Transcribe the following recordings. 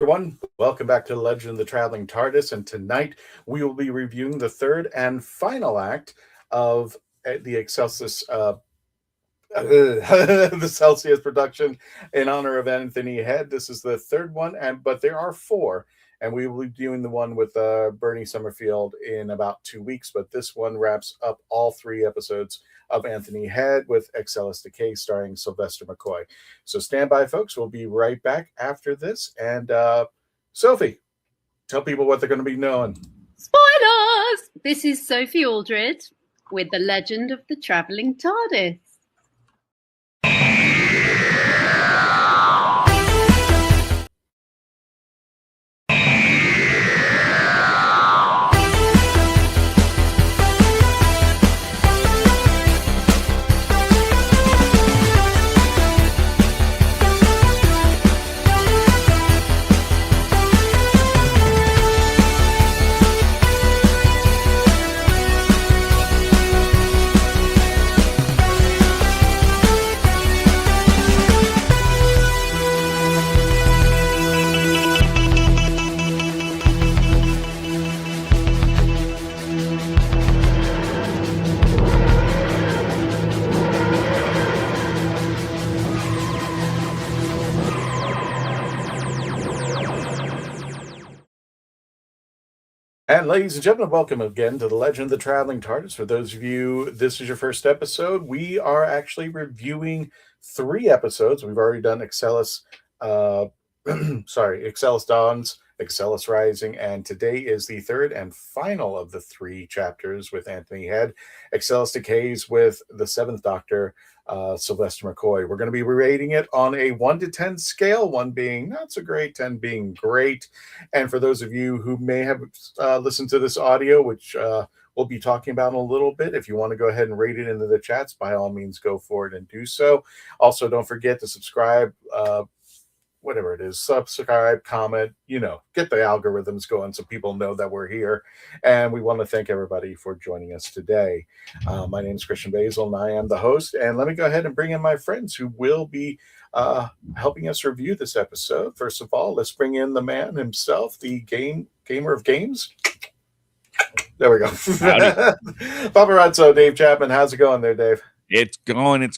Everyone, welcome back to The Legend of the Traveling TARDIS, and tonight we will be reviewing the third and final act of the Excelsis the Celsius production in honor of Anthony Head. This is the third one, but there are four, and we will be doing the one with Bernie Summerfield in about 2 weeks, but this one wraps up all 3 episodes of Anthony Head with Excelis Decays starring Sylvester McCoy. So stand by, folks. We'll be right back after this. And Sophie, tell people what they're going to be knowing. Spoilers! This is Sophie Aldred with The Legend of the Traveling TARDIS. And ladies and gentlemen, welcome again to The Legend of the Traveling TARDIS. For those of you, this is your first episode. We are actually reviewing 3 episodes. We've already done Excelis, Excelis Dawns, Excelis Rising, and today is the third and final of the 3 chapters with Anthony Head. Excelis Decays with the 7th Doctor, Sylvester McCoy. We're going to be rating it on a 1 to 10 scale, 1 being not so great, 10 being great. And for those of you who may have listened to this audio, which we'll be talking about in a little bit, if you want to go ahead and rate it into the chats, by all means, go for it and do so. Also, don't forget to subscribe, whatever it is, subscribe, comment, get the algorithms going so people know that we're here. And we want to thank everybody for joining us today. My name is Christian Basil, and I am the host. And let me go ahead and bring in my friends who will be helping us review this episode. First of all, let's bring in the man himself, the gamer of games. There we go. Paparazzo, Dave Chapman. How's it going there, Dave? It's going.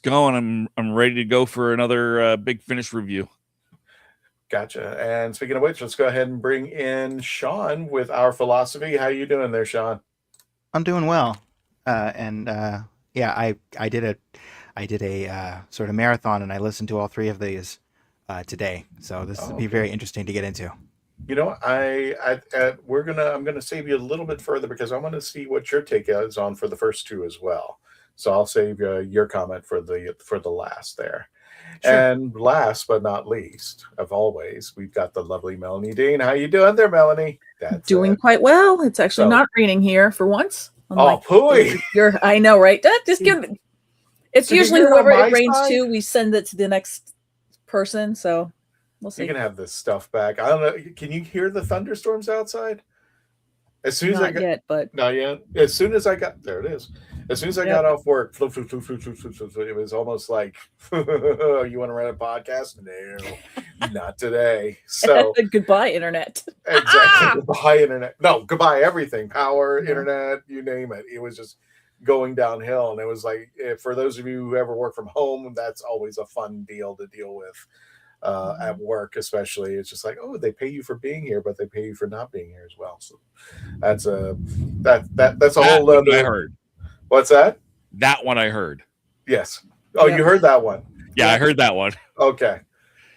I'm ready to go for another Big Finish review. Gotcha. And speaking of which, let's go ahead and bring in Sean with Our Philosophy. How you doing there, Sean? I'm doing well. I did a sort of marathon, and I listened to all 3 of these today. So this will be very interesting to get into. I'm gonna save you a little bit further because I want to see what your take is on for the first 2 as well. So I'll save your comment for the last there. Sure. And last but not least, of always, we've got the lovely Melanie Dean. How you doing there, Melanie? That's doing quite well. It's actually not raining here for once. Pooey! I know, right? Just give it. It's usually whoever it rains to, we send it to the next person. So we'll see. You can have this stuff back. I don't know. Can you hear the thunderstorms outside? As soon as not yet. Not yet. As soon as I got there, it is. As soon as I got off work, it was almost like, you want to run a podcast? No, not today. So goodbye, internet. Exactly. Goodbye, internet. No, goodbye, everything. Power, internet, you name it. It was just going downhill. And it was like, for those of you who ever work from home, that's always a fun deal to deal with. At work, especially, it's just like, they pay you for being here, but they pay you for not being here as well. So that's a whole other. I heard. What's that? That one I heard. Yes. Oh, you heard that one? Yeah, I heard that one. Okay.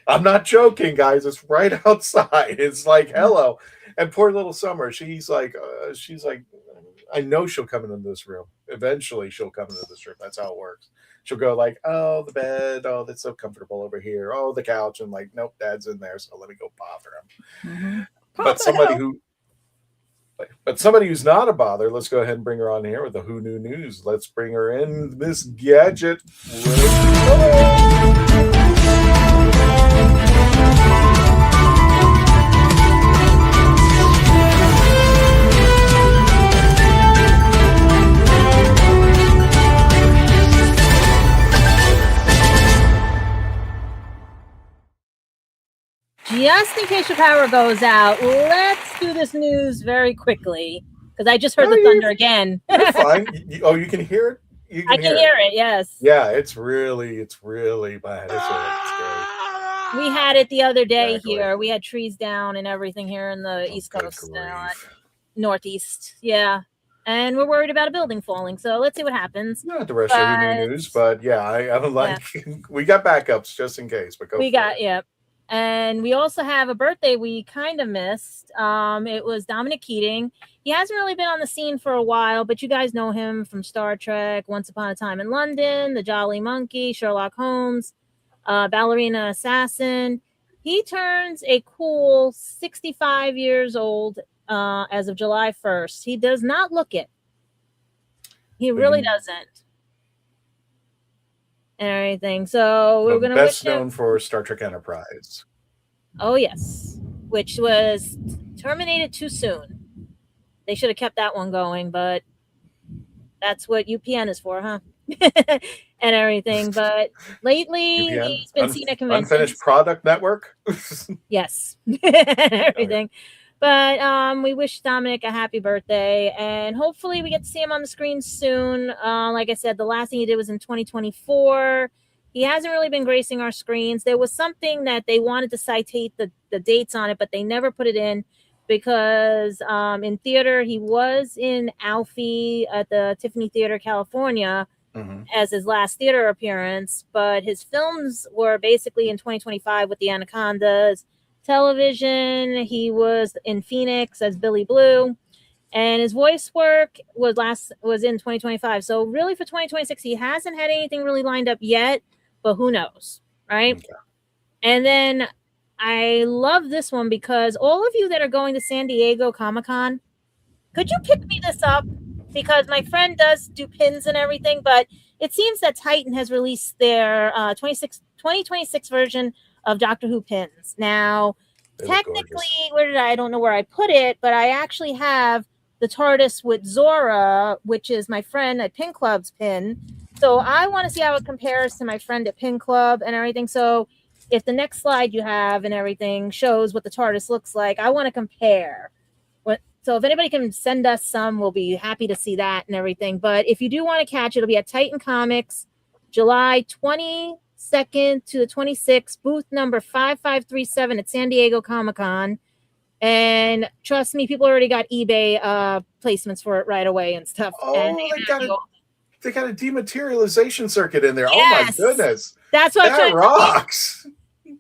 I'm not joking, guys. It's right outside. It's like, hello. And poor little Summer, she's like, I know she'll come into this room. Eventually, she'll come into this room. That's how it works. she'll go like, "Oh, the bed. Oh, that's so comfortable over here. Oh, the couch." And like, nope, Dad's in there, so let me go bother him. But somebody who's not a bother, let's go ahead and bring her on here with the Who Knew News. Let's bring her in, Miss Gadget. Just in case your power goes out, let's do this news very quickly because I just heard the thunder again. You're fine. You can hear it? I can hear it, yes. Yeah, it's really bad. It's really scary. We had it the other day here. We had trees down and everything here in the East Coast, Northeast. Yeah. And we're worried about a building falling. So let's see what happens. Not the rest of the news, but I'm like, we got backups just in case. But yeah. And we also have a birthday we kind of missed. It was Dominic Keating. He hasn't really been on the scene for a while, but you guys know him from Star Trek, Once Upon a Time in London, The Jolly Monkey, Sherlock Holmes, Ballerina Assassin. He turns a cool 65 years old as of July 1st. He does not look it. He really doesn't. And everything. So we're going to best known for Star Trek Enterprise. Oh, yes. Which was terminated too soon. They should have kept that one going, but that's what UPN is for, huh? And everything. But lately, UPN? He's been seen at conventions. Unfinished Product Network? Yes. Everything. Okay. But we wish Dominic a happy birthday, and hopefully we get to see him on the screen soon. Like I said, the last thing he did was in 2024. He hasn't really been gracing our screens. There was something that they wanted to citate the dates on it, but they never put it in because in theater, he was in Alfie at the Tiffany Theater, California, as his last theater appearance, but his films were basically in 2025 with the Anacondas. Television, he was in Phoenix as Billy Blue, and his voice work was in 2025. So really for 2026, he hasn't had anything really lined up yet, but who knows, right? Okay. And then I love this one because all of you that are going to San Diego Comic-Con, could you pick me this up? Because my friend does do pins and everything, but it seems that Titan has released their 2026 version of Doctor Who pins. Now, technically, I don't know where I put it, but I actually have the TARDIS with Zora, which is my friend at Pin Club's pin. So I want to see how it compares to my friend at Pin Club and everything. So if the next slide you have and everything shows what the TARDIS looks like, I want to compare. So if anybody can send us some, we'll be happy to see that and everything. But if you do want to catch it, it'll be at Titan Comics, July 22nd to the 26th, booth number 5537 at San Diego Comic-Con. And trust me, people already got eBay placements for it right away and stuff. Oh, and they got a dematerialization circuit in there. Yes. Oh my goodness. That rocks.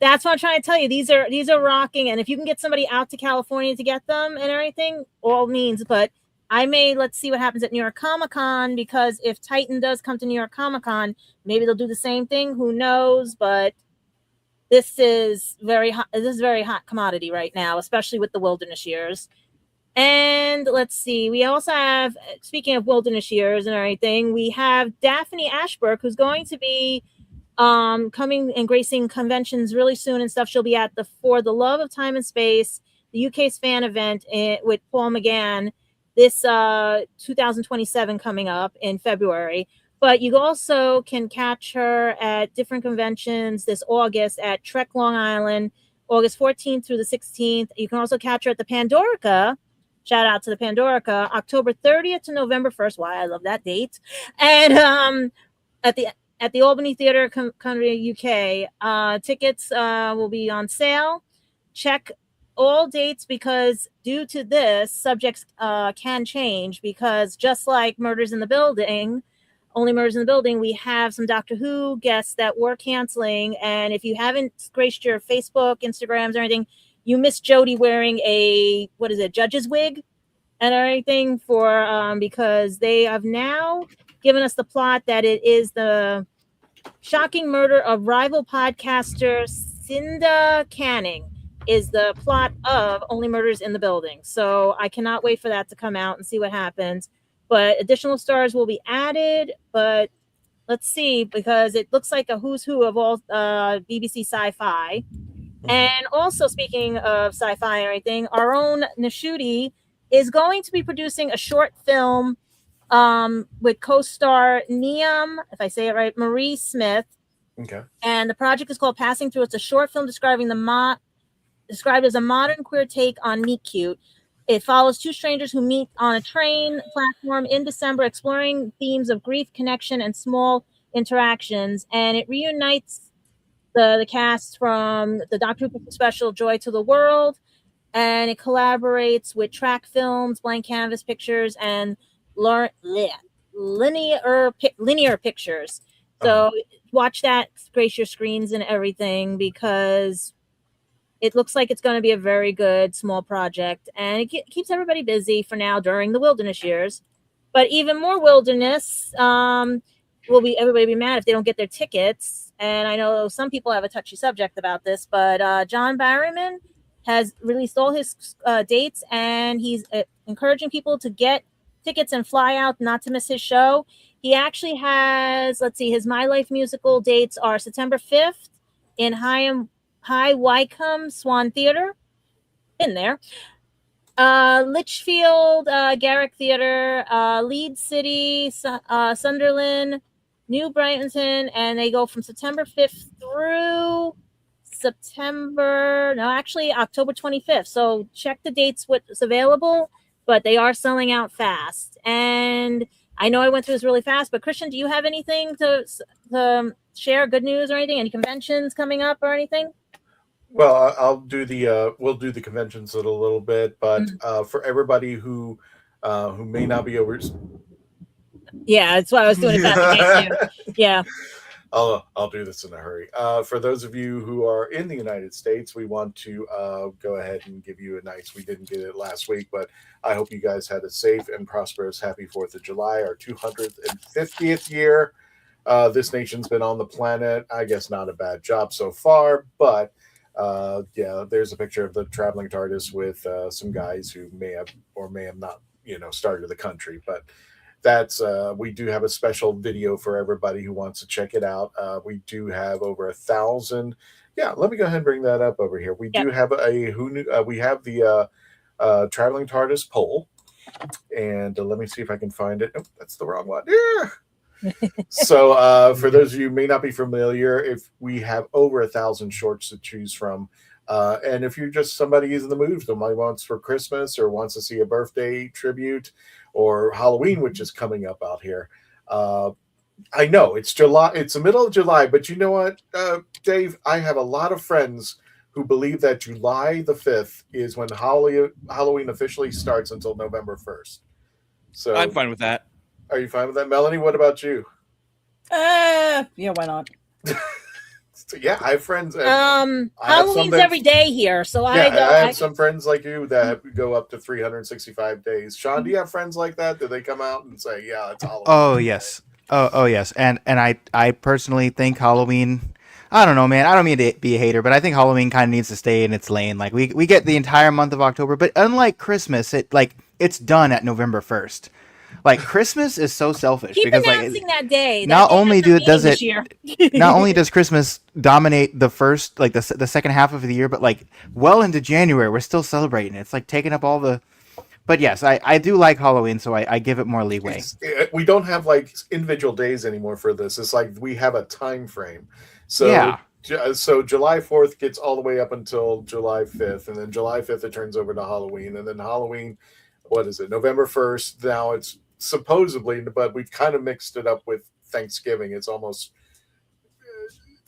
That's what I'm trying to tell you. These are rocking. And if you can get somebody out to California to get them and everything, all means. But let's see what happens at New York Comic-Con, because if Titan does come to New York Comic-Con, maybe they'll do the same thing. Who knows? But this is very hot. This is very hot commodity right now, especially with the Wilderness Years. And let's see. We also have, speaking of Wilderness Years and everything, we have Daphne Ashbrook, who's going to be coming and gracing conventions really soon and stuff. She'll be at the For the Love of Time and Space, the UK's fan event with Paul McGann, this 2027 coming up in February. But you also can catch her at different conventions this August at Trek Long Island, August 14th through the 16th. You can also catch her at the Pandorica. Shout out to the Pandorica, October 30th to November 1st. Why, I love that date. And at the Albany Theatre, Country, UK. Tickets will be on sale. Check all dates, because due to this, subjects can change, because just like Murders in the Building, Only Murders in the Building, we have some Doctor Who guests that were canceling. And if you haven't graced your Facebook, Instagrams, or anything, you missed Jody wearing a, judge's wig and everything for, because they have now given us the plot that it is the shocking murder of rival podcaster Cinda Canning is the plot of Only Murders in the Building. So I cannot wait for that to come out and see what happens. But additional stars will be added, but let's see, because it looks like a who's who of all BBC sci-fi. And also, speaking of sci-fi and everything, our own Nashuti is going to be producing a short film with co-star Niam, if I say it right, Marie Smith. Okay. And the project is called Passing Through. It's a short film described as a modern queer take on Meet Cute. It follows two strangers who meet on a train platform in December, exploring themes of grief, connection, and small interactions. And it reunites the cast from the Doctor Who special Joy to the World. And it collaborates with Track Films, Blank Canvas Pictures, and Linear Pictures. So watch that, grace your screens and everything, because it looks like it's going to be a very good small project, and it keeps everybody busy for now during the wilderness years. But even more wilderness everybody be mad if they don't get their tickets. And I know some people have a touchy subject about this, but John Barrowman has released all his dates, and he's encouraging people to get tickets and fly out, not to miss his show. He actually has, his My Life musical dates are September 5th in High Wycombe Swan Theater, in there. Litchfield Garrick Theater, Leeds City, Sunderland, New Brighton, and they go from September 5th through October 25th. So check the dates, what's available, but they are selling out fast. And I know I went through this really fast, but Christian, do you have anything to share, good news or anything? Any conventions coming up or anything? Well, I'll do we'll do the conventions in a little bit, but for everybody who may not be over. Yeah, that's why I was doing it fast. Yeah. I'll do this in a hurry. For those of you who are in the United States, we want to go ahead and give you a nice, we didn't get it last week, but I hope you guys had a safe and prosperous happy 4th of July, our 250th year. This nation's been on the planet. I guess not a bad job so far, but there's a picture of the Traveling TARDIS with some guys who may have or may have not, started the country, but that's we do have a special video for everybody who wants to check it out. We do have over 1,000. Yeah, let me go ahead and bring that up over here. We do have we have the Traveling TARDIS poll, and let me see if I can find it. Oh, that's the wrong one. Yeah. So for those of you who may not be familiar, if we have over 1,000 shorts to choose from, and if you're just somebody who's in the mood, somebody wants for Christmas or wants to see a birthday tribute or Halloween, which is coming up out here. I know it's July, it's the middle of July, but you know what, Dave, I have a lot of friends who believe that July the 5th is when Halloween officially starts until November 1st. So I'm fine with that. Are you fine with that, Melanie? What about you? Yeah, why not? Yeah, I have friends. Halloween's every day here, so I have some friends like you that go up to 365 days. Sean, do you have friends like that? Do they come out and say, "Yeah, it's Halloween"? Oh yes, oh yes, and I personally think Halloween. I don't know, man. I don't mean to be a hater, but I think Halloween kind of needs to stay in its lane. Like we get the entire month of October, but unlike Christmas, it's done at November 1st. Like Christmas is so selfish because announcing that day. Not only does Christmas dominate the first, the second half of the year, but well into January we're still celebrating. It's taking up all the. But yes, I do like Halloween, so I give it more leeway. We don't have individual days anymore for this. It's we have a time frame. So yeah. So July 4th gets all the way up until July 5th, and then July 5th it turns over to Halloween, and then Halloween. What is it? November 1st. Now it's supposedly, but we've kind of mixed it up with Thanksgiving. It's almost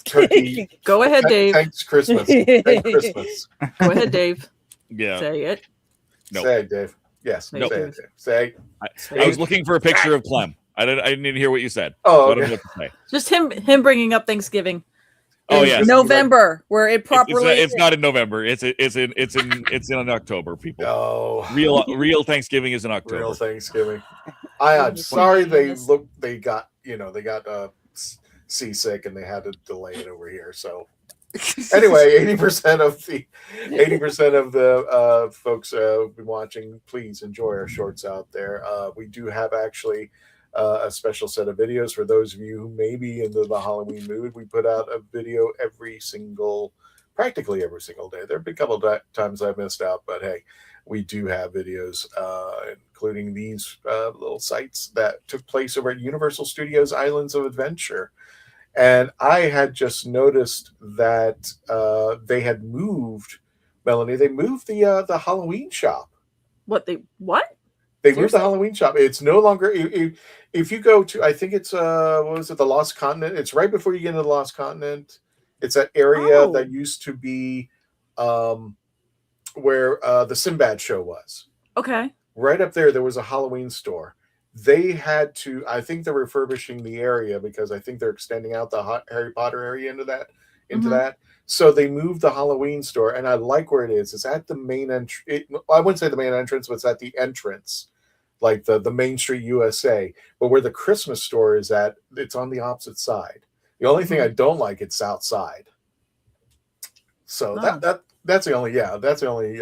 turkey. Go ahead, Dave. Thanks Christmas. Thank Christmas. Go ahead, Dave. Yeah. Say it. Nope. Say it, Dave. Yes. Nope. Say it, Dave. Say. I was looking for a picture of Clem. I didn't even hear what you said. Oh, so okay. I don't know what to say. Just him bringing up Thanksgiving. Oh yeah, November, where it properly. It's not in November. It's in October. People. Oh. Real Thanksgiving is in October. Real Thanksgiving. I'm sorry they got seasick and they had to delay it over here. So anyway, 80% of the folks been watching, please enjoy our shorts out there. We do have actually a special set of videos for those of you who may be into the Halloween mood. We put out a video practically every single day. There have been a couple of times I missed out, but hey, we do have videos, including these little sites that took place over at Universal Studios Islands of Adventure. And I had just noticed that they had moved, Melanie. They moved the Halloween shop. What? They moved the Halloween shop. It's no longer. If you go to, I think it's what was it, the Lost Continent? It's right before you get into the Lost Continent. It's that area that used to be where the Sinbad show was. Okay. Right up there was a Halloween store. They had to, I think they're refurbishing the area because I think they're extending out the Harry Potter area into that. So they moved the Halloween store, and I like where it is. It's at the main entrance. I wouldn't say the main entrance, but it's at the entrance, like the Main Street USA. But where the Christmas store is at, it's on the opposite side. The only thing I don't like, it's outside. So that's the only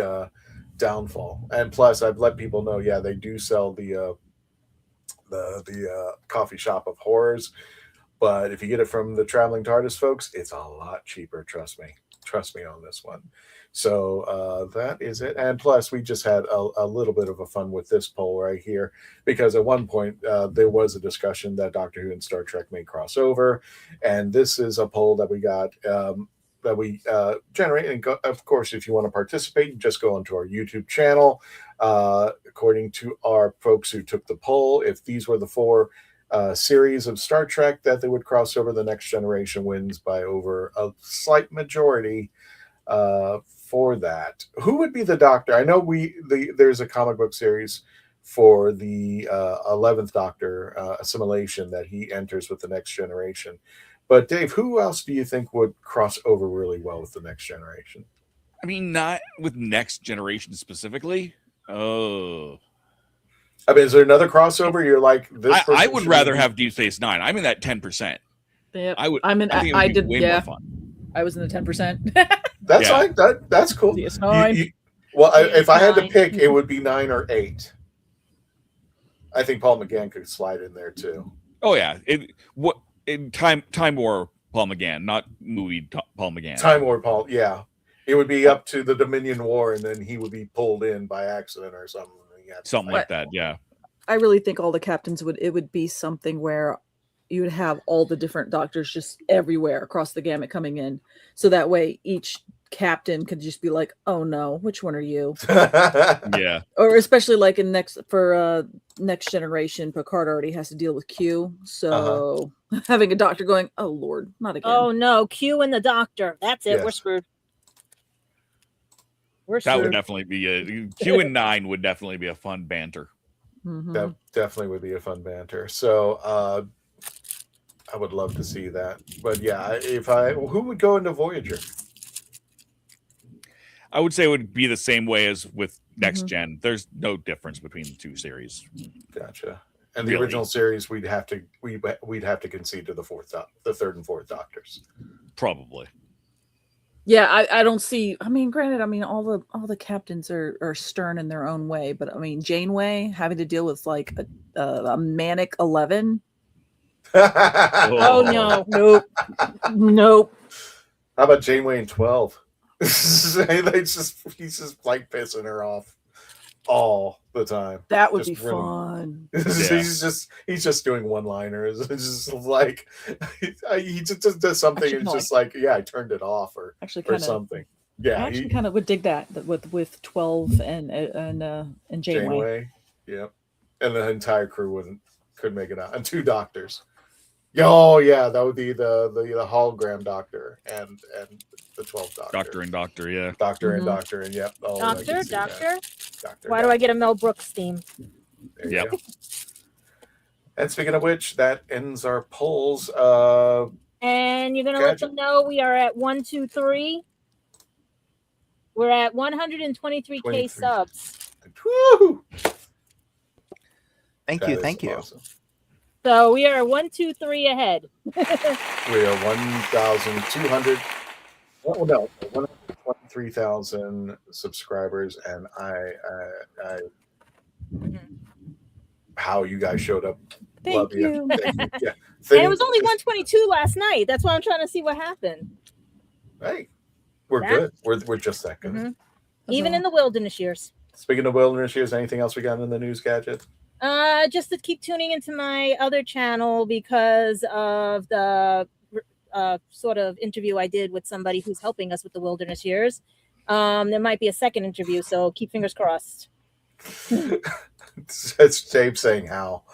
downfall. And plus, I've let people know, they do sell the coffee shop of horrors, but if you get it from the Traveling TARDIS folks, it's a lot cheaper. Trust me on this one. So that is it. And plus, we just had a little bit of a fun with this poll right here, because at one point there was a discussion that Doctor Who and Star Trek may cross over, and this is a poll that we got that we generate. And of course, if you want to participate, just go onto our YouTube channel. According to our folks who took the poll, if these were the 4 series of Star Trek that they would cross over, the Next Generation wins by over a slight majority for that. Who would be the Doctor? I know there's a comic book series for the 11th Doctor, Assimilation, that he enters with the Next Generation. But Dave, who else do you think would cross over really well with the Next Generation? I mean, not with Next Generation specifically. Oh, I mean, is there another crossover? You're like this. I would rather have Deep Space Nine. I'm in that 10%. Yep. I would. I did. Way Yeah, more fun. I was in the 10%. That's fine. That's cool. It's fine. If I had to pick, it would be 9 or 8. I think Paul McGann could slide in there too. Oh yeah. Time War Paul McGann, not movie Paul McGann. Time War Paul. Yeah. It would be up to the Dominion War, and then he would be pulled in by accident or something. Something like that, yeah. I really think all the captains would be something where you would have all the different doctors just everywhere across the gamut coming in. So that way each captain could just be like, oh no, which one are you? Yeah. Or especially like in Next Generation, Picard already has to deal with Q. So having a doctor going, oh Lord, not again. Oh no, Q and the Doctor. That's it. Yes. We're screwed. That would definitely be Q and 9 would definitely be a fun banter. Mm-hmm. That definitely would be a fun banter. So I would love to see that. But yeah, who would go into Voyager? I would say it would be the same way as with Next Gen. There's no difference between the 2 series. Gotcha. And the original series, we'd have to concede to the 3rd and 4th Doctors. Probably. Yeah, I don't see. I mean, granted, all the captains are stern in their own way, but I mean, Janeway having to deal with like a manic 11. Oh no, nope. How about Janeway and 12? He's just like pissing her off all the time. That would be fun. He's just doing one-liners. It's just like he just does something and it's just like, I turned it off or something. Yeah, I actually kind of would dig that with 12 and Janeway. Yep. And the entire crew couldn't make it out. And 2 doctors. Oh yeah, that would be the hologram doctor and the 12th Doctor. Doctor and Doctor, yeah. Doctor and Doctor, and yep. Doctor. Why do I get a Mel Brooks theme? Yep. And speaking of which, that ends our polls. And you're gonna let them know we are at 1, 2, 3. We're at 123K subs. Woo! Thank you. Awesome. So we are 1, 2, 3 ahead. We are 1,200. Well, no, 123,000 subscribers, and I how you guys showed up. Thank Love you. Thank you. Yeah. And it was only 122 last night. That's why I'm trying to see what happened. Hey, we're That- good. We're just that good. Mhm. Even in the wilderness years. Speaking of wilderness years, anything else we got in the news gadget? Just to keep tuning into my other channel because of the sort of interview I did with somebody who's helping us with the wilderness years. There might be a second interview, so keep fingers crossed. It's James saying how.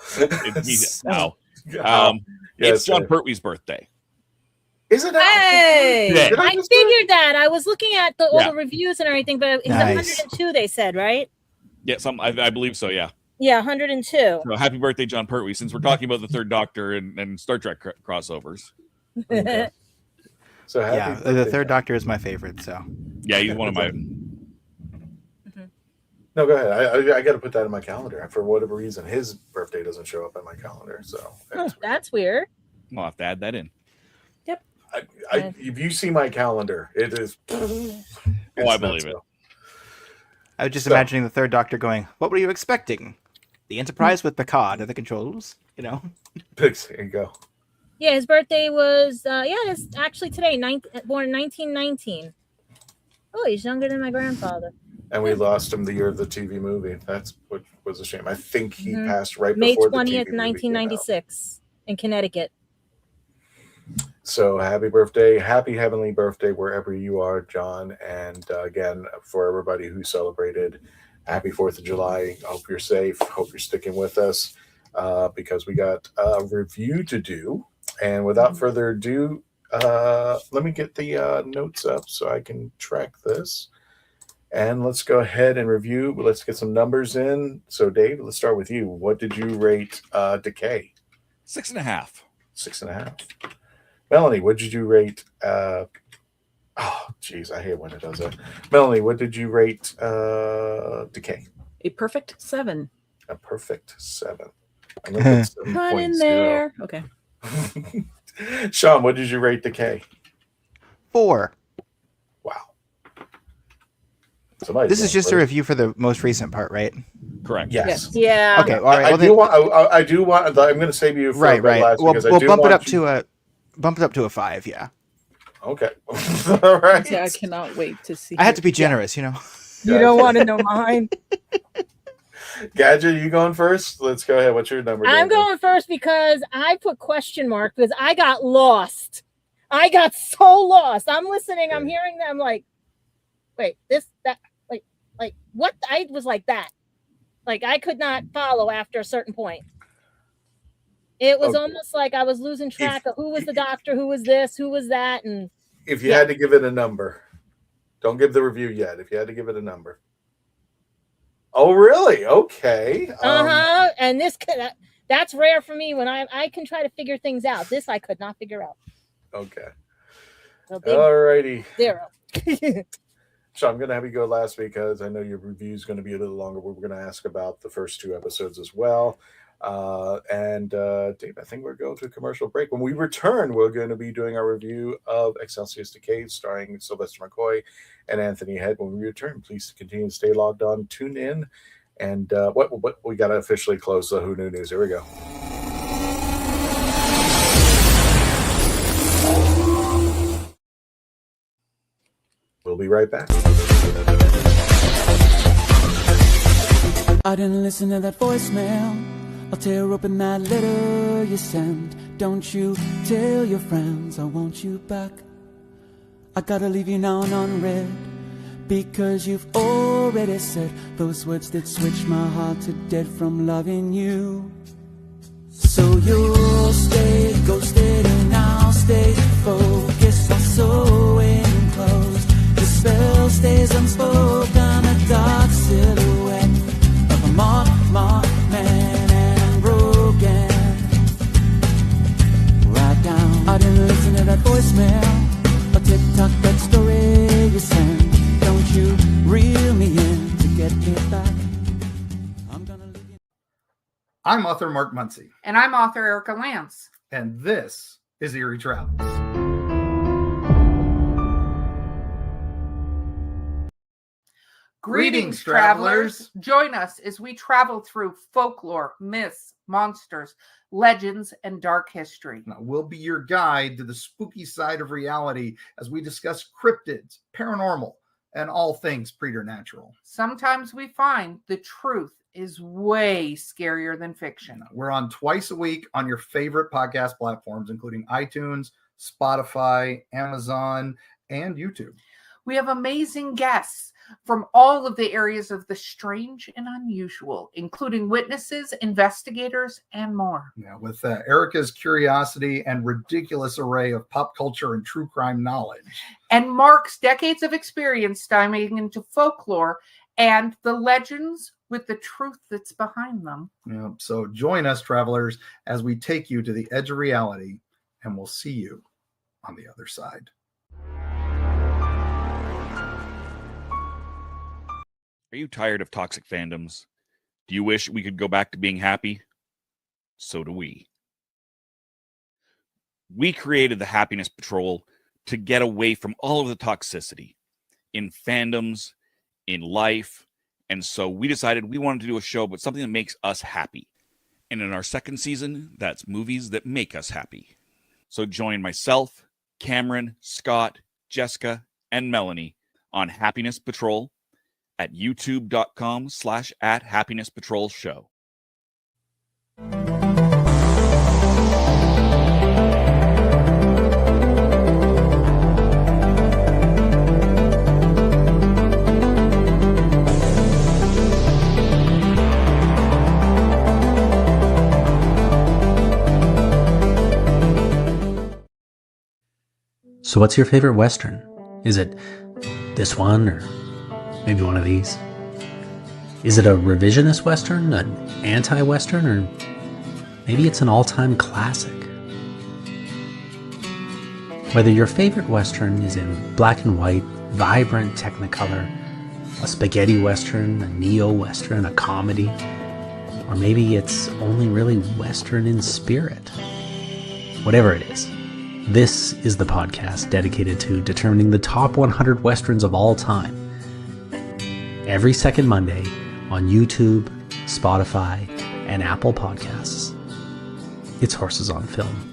How? How? Yes, It's John sir. Pertwee's birthday. Is it? Hey! Yeah. Did I just do it? figured that. I was looking at all Yeah. the reviews and everything, but it's Nice. 102, they said, right? Yeah, I believe so. Yeah. Yeah, 102. So happy birthday, John Pertwee! Since we're talking about the Third Doctor and Star Trek crossovers. Okay. So happy Yeah, the birthday. third Doctor is my favorite. So Yeah, he's one of my. No, go ahead. I got to put that in my calendar. For whatever reason, his birthday doesn't show up in my calendar. So That's weird. I'll have to add that in. if you see my calendar, it is. I believe it. I was just So- imagining the third Doctor going, "What were you expecting? The Enterprise with Picard at the controls, you know?" There you go. Yeah, his birthday was, it's actually today, born in 1919. Oh, he's younger than my grandfather. And we lost him the year of the TV movie. That's what was a shame. I think he Mhm. passed right May before the 20th, TV movie came out. 1996 in Connecticut. So happy birthday, happy heavenly birthday wherever you are, John. And again, for everybody who celebrated, happy 4th of July. I hope you're safe. Hope you're sticking with us because we got a review to do. And without further ado, let me get the notes up so I can track this. And let's go ahead and review. Let's get some numbers in. So Dave, let's start with you. What did you rate Decay? 6.5. 6.5. Melanie, what did you rate? Oh, geez, I hate when it does that. Melanie, what did you rate Decay? A perfect 7. A perfect 7. I'm gonna put 7.0. Run in there. Okay. Sean, what did you rate Decay? 4. Wow. Somebody's This is going just a first. review for the most recent part, right? Correct. Yes. Yeah. Okay, all right. I Well, do then, want. I do want. I'm going to save you for right. last We'll because I do bump it want up you- to a 5. Yeah, Okay. All right. Yeah, I cannot wait to see. I had to be generous, you know. You don't want to know mine. Gadget, you going first? Let's go ahead. What's your number? I'm David? going first because I put question mark because I got lost. I got so lost. I'm listening. I'm hearing them like, wait, this, that, like what? I was like that. Like I could not follow after a certain point. It was Okay. almost like I was losing track of who was the doctor, who was this, who was that, and If you had to give it a number, don't give the review yet. If you had to give it a number. Oh, really? Okay. And this that's rare for me when I can try to figure things out. This I could not figure out. Okay. So big All righty. 0. So I'm going to have you go last because I know your review is going to be a little longer. We're going to ask about the first 2 episodes as well. Dave, I think we're going to a commercial break. When we return, we're going to be doing our review of Excelsis Decays, starring Sylvester McCoy and Anthony Head. When we return, please continue to stay logged on, tune in, and what we got to officially close the Who Knew News. Here we go. We'll be right back. I didn't listen to that voicemail. I'll tear open that letter you sent. Don't you tell your friends I want you back. I gotta leave you now and unread, because you've already said those words that switch my heart to dead from loving you. So you'll stay ghosted and I'll stay focused. I'll sew enclosed. The spell stays unspoken. A dark silhouette of a marked man and broken. Right down. I didn't listen to that voicemail. A TikTok, that story you sent. Don't you reel me in to get me back. I'm gonna leave you. I'm author Mark Muncy. And I'm author Erica Lance. And this is Eerie Travels. Greetings, travelers. Join us as we travel through folklore, myths, monsters, legends, and dark history. Now, we'll be your guide to the spooky side of reality as we discuss cryptids, paranormal, and all things preternatural. Sometimes we find the truth is way scarier than fiction. We're on twice a week on your favorite podcast platforms, including iTunes, Spotify, Amazon, and YouTube. We have amazing guests from all of the areas of the strange and unusual, including witnesses, investigators, and more. Yeah, with Erica's curiosity and ridiculous array of pop culture and true crime knowledge. And Mark's decades of experience diving into folklore and the legends with the truth that's behind them. Yeah, so join us, travelers, as we take you to the edge of reality, and we'll see you on the other side. Are you tired of toxic fandoms? Do you wish we could go back to being happy? So do we. We created the Happiness Patrol to get away from all of the toxicity in fandoms, in life, and so we decided we wanted to do a show about something that makes us happy. And in our second season, that's movies that make us happy. So join myself, Cameron, Scott, Jessica, and Melanie on Happiness Patrol at youtube.com/@happinesspatrolshow. So what's your favorite Western? Is it this one or maybe one of these? Is it a revisionist Western, an anti-Western, or maybe it's an all-time classic? Whether your favorite Western is in black and white, vibrant Technicolor, a spaghetti Western, a neo-Western, a comedy, or maybe it's only really Western in spirit. Whatever it is, this is the podcast dedicated to determining the top 100 Westerns of all time. Every second Monday on YouTube, Spotify, and Apple Podcasts. It's Horses on Film.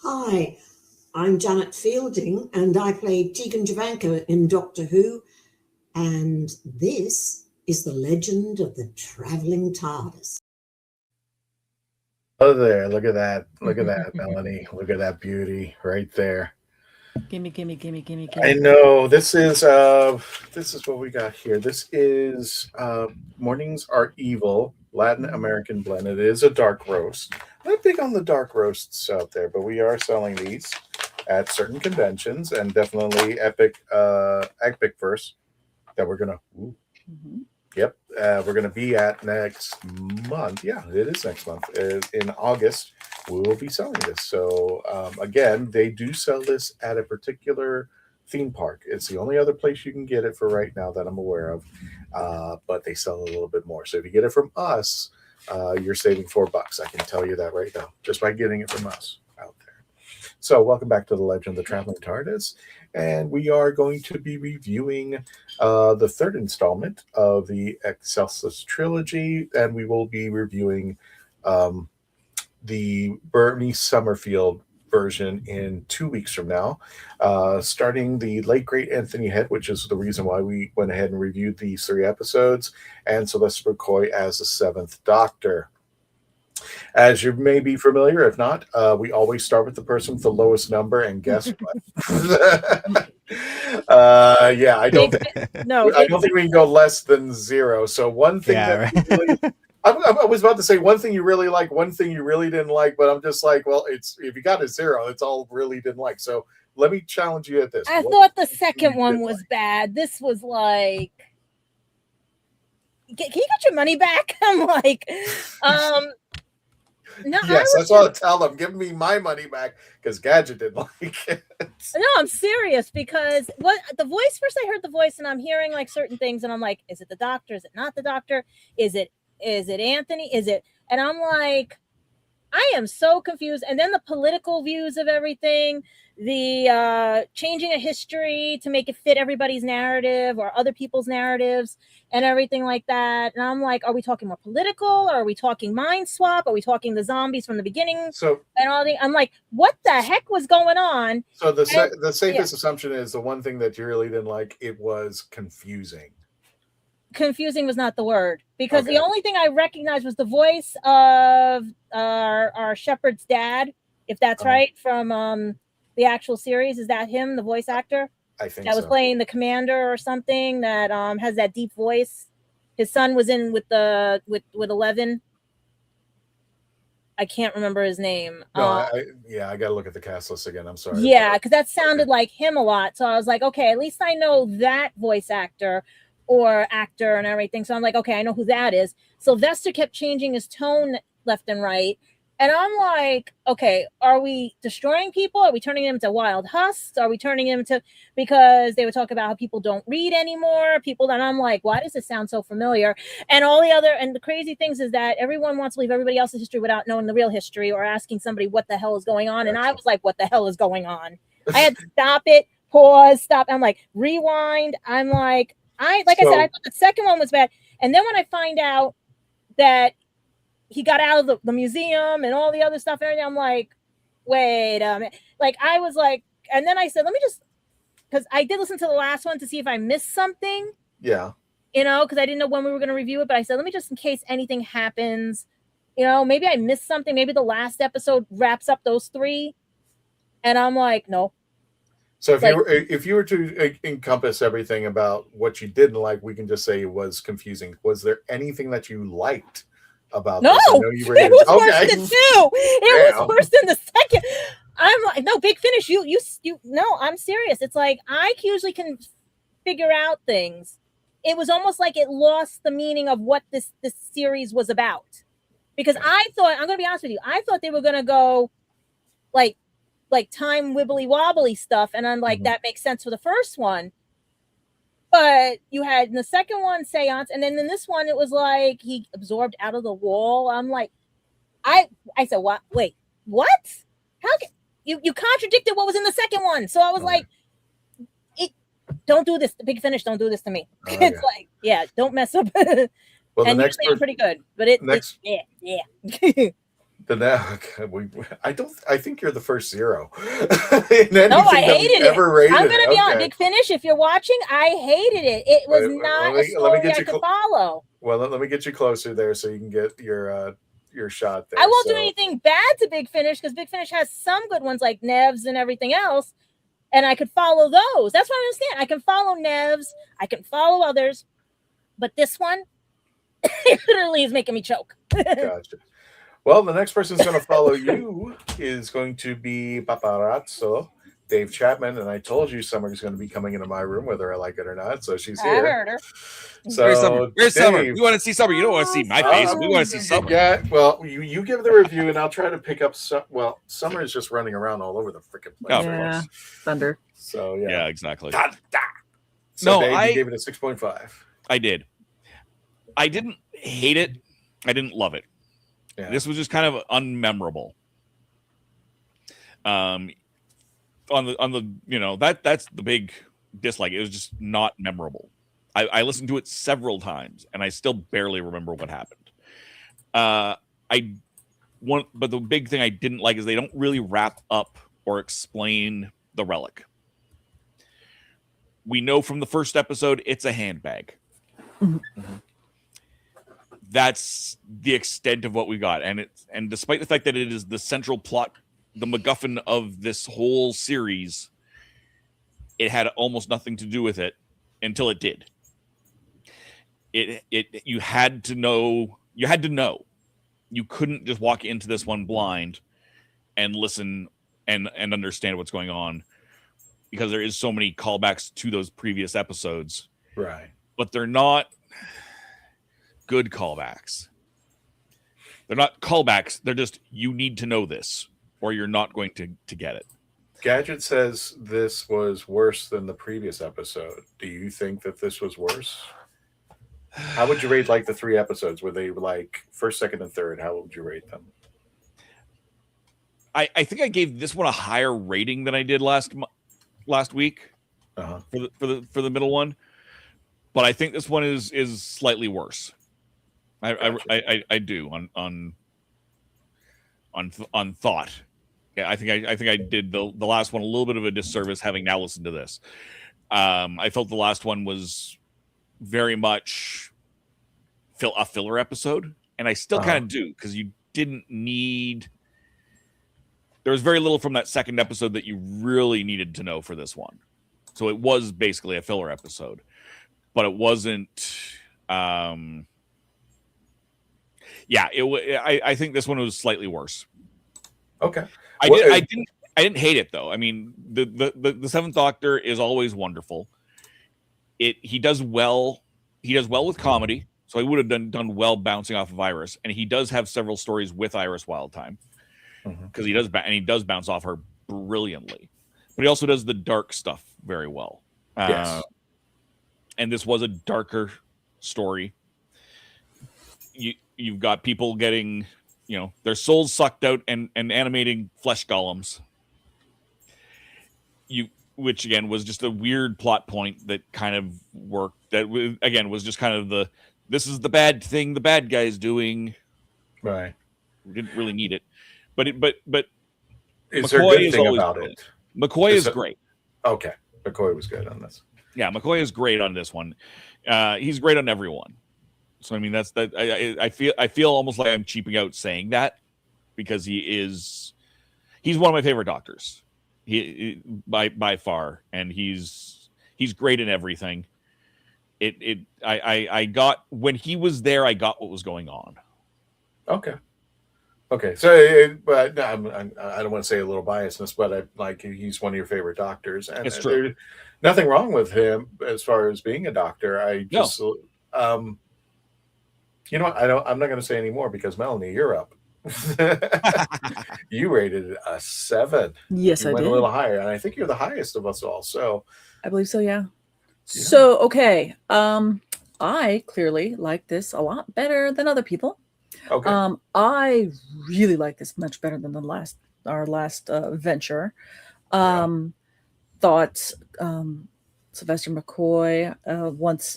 Hi, I'm Janet Fielding and I played Tegan Javanka in Doctor Who, and this is The Legend of the Traveling TARDIS. Oh, there. Look at that. Look at that, Melanie. Look at that beauty right there. Gimme. I know. This is what we got here. This is Mornings Are Evil, Latin American blend. It is a dark roast. Not big on the dark roasts out there, but we are selling these at certain conventions, and definitely Epic Verse that we're gonna. Yep, we're gonna be at next month. Yeah, it is next month. In August, we will be selling this. So again, they do sell this at a particular theme park. It's the only other place you can get it for right now that I'm aware of. But they sell a little bit more. So if you get it from us, you're saving $4. I can tell you that right now, just by getting it from us out there. So, welcome back to The Legend of the Traveling TARDIS, and we are going to be reviewing the third installment of the Excelsis trilogy, and we will be reviewing the Bernie Summerfield version in 2 weeks from now, starting the late great Anthony Head, which is the reason why we went ahead and reviewed these 3 episodes, and Sylvester McCoy as the 7th Doctor. As you may be familiar, if not, we always start with the person with the lowest number, and guess what? Yeah, I don't think we can go less than 0. So one thing I was about to say one thing you really like, one thing you really didn't like, but I'm just like, well, it's if you got a 0, it's all really didn't like. So let me challenge you at this. I thought the second one was bad. This was like, can you get your money back? I'm like, no. Yes, that's what I'll tell them. Give me my money back because Gadget didn't like it. No, I'm serious because what the voice first I heard the voice and I'm hearing like certain things and I'm like, is it the Doctor? Is it not the Doctor? Is it Anthony? Is it? And I'm like, I am so confused. And then the political views of everything, the changing a history to make it fit everybody's narrative or other people's narratives and everything like that. And I'm like, are we talking more political? Or are we talking mind swap? Are we talking the zombies from the beginning? So and all the, I'm like, what the heck was going on? So the safest assumption is the one thing that you really didn't like, it was confusing. Confusing was not the word because the only thing I recognized was the voice of our shepherd's dad, if that's right, from the actual series. Is that him, the voice actor? I think that was playing the commander or something that has that deep voice. His son was in with 11. I can't remember his name. No, I got to look at the cast list again. I'm sorry. Yeah, because that sounded like him a lot. So I was like, okay, at least I know that voice actor or actor and everything. So I'm like, okay, I know who that is. Sylvester kept changing his tone left and right. And I'm like, okay, are we destroying people? Are we turning them into wild husks? Are we turning them into, because they would talk about how people don't read anymore, people, and I'm like, why does this sound so familiar? And all the other, and the crazy things is that everyone wants to leave everybody else's history without knowing the real history or asking somebody what the hell is going on. And I was like, what the hell is going on? I had to stop it, pause, stop. I'm like, rewind. I'm like, I said, I thought the second one was bad. And then when I find out that he got out of the museum and all the other stuff and everything, I'm like, wait a minute. Like, I was like, and then I said, let me just, because I did listen to the last one to see if I missed something. Yeah. You know, because I didn't know when we were going to review it, but I said, let me just, in case anything happens, you know, maybe I missed something. Maybe the last episode wraps up those 3. And I'm like, no. So if you were to encompass everything about what you didn't like, we can just say it was confusing. Was there anything that you liked about this? I know you were it was worse than 2. It was worse than the second. I'm like, no, Big Finish, you no, I'm serious. It's like I usually can figure out things. It was almost like it lost the meaning of what this series was about. Because I thought, I'm gonna be honest with you, I thought they were gonna go like time wibbly wobbly stuff, and I'm like, that makes sense for the first one. But you had in the second one seance, and then in this one it was like he absorbed out of the wall. I'm like, I said, what? Wait, what? How can you contradicted what was in the second one? So I was like, don't do this. Big Finish, don't do this to me. It's like, yeah, don't mess up. Well, and the next I'm pretty good, but yeah. I think you're the first 0. No, I hated it. I'm gonna be on Big Finish. If you're watching, I hated it. It was not a story I could follow. Well, let me get you closer there so you can get your shot there. I won't do anything bad to Big Finish because Big Finish has some good ones like Nevs and everything else, and I could follow those. That's what I understand. I can follow Nevs. I can follow others, but this one, it literally is making me choke. Gotcha. Well, the next person who's going to follow you is going to be Paparazzo, Dave Chapman. And I told you Summer's going to be coming into my room, whether I like it or not. So she's here. I heard her. So, Where's Summer? We want to see Summer. You don't want to see my face. We want to see Summer. Yeah, well, you give the review, and I'll try to pick up some. Well, Summer is just running around all over the freaking place. Yeah, thunder. So, yeah, exactly. So, Dave, you gave it a 6.5. I did. I didn't hate it. I didn't love it. Yeah. This was just kind of unmemorable. on the that's the big dislike. It was just not memorable. I listened to it several times and I still barely remember what happened. But the big thing I didn't like is they don't really wrap up or explain the relic. We know from the first episode it's a handbag. Mm-hmm. That's the extent of what we got, and despite the fact that it is the central plot, the MacGuffin of this whole series, it had almost nothing to do with it until it did. You had to know. You couldn't just walk into this one blind and listen and understand what's going on, because there is so many callbacks to those previous episodes. Right. But they're not good callbacks. They're not callbacks. They're just, you need to know this or you're not going to get it. Gadget says this was worse than the previous episode. Do you think that this was worse? How would you rate like the 3 episodes? Were they like first, second, and third? How would you rate them? I think I gave this one a higher rating than I did last week for the middle one, but I think this one is slightly worse. I do on thought. Yeah, I think I did the last one a little bit of a disservice having now listened to this. I felt the last one was very much a filler episode, and I still kind of do, because you didn't need. There was very little from that second episode that you really needed to know for this one, so it was basically a filler episode, but it wasn't. I think this one was slightly worse. Okay. I didn't hate it though. I mean, the Seventh Doctor is always wonderful. He does well. He does well with comedy, so he would have done well bouncing off of Iris, and he does have several stories with Iris Wildtime, because he does bounce off her brilliantly. But he also does the dark stuff very well. Yes. And this was a darker story. You've got people getting, their souls sucked out and animating flesh golems. Which again was just a weird plot point that kind of worked. That again was just kind of this is the bad thing the bad guy's doing. Right. We didn't really need it, but is McCoy there a good is thing always about good. it? McCoy is great. Okay, McCoy was good on this. Yeah, McCoy is great on this one. He's great on everyone. So I mean, that's that. I feel almost like I'm cheaping out saying that, because he's one of my favorite Doctors. He by far, and he's great in everything. I got, when he was there, I got what was going on. Okay. So, but I don't want to say a little biasness, but he's one of your favorite Doctors, and it's true. There's nothing wrong with him as far as being a Doctor. I just, you know what? I'm not going to say any more, because Melanie, you're up. You rated it a 7. Yes, you I went did. a little higher, and I think you're the highest of us all. So I believe so. Yeah. So okay, I clearly like this a lot better than other people. Okay. I really like this much better than our last venture. Thought Sylvester McCoy,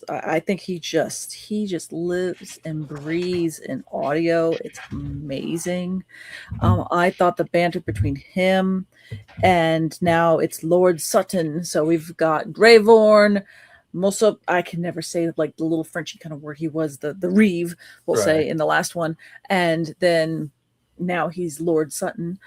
I think he just lives and breathes in audio. It's amazing. I thought the banter between him, and now it's Lord Sutton. So we've got Vaughan. Also, I can never say like the little Frenchy kind of word he was, the Reeve, we'll say in the last one. And then now he's Lord Sutton.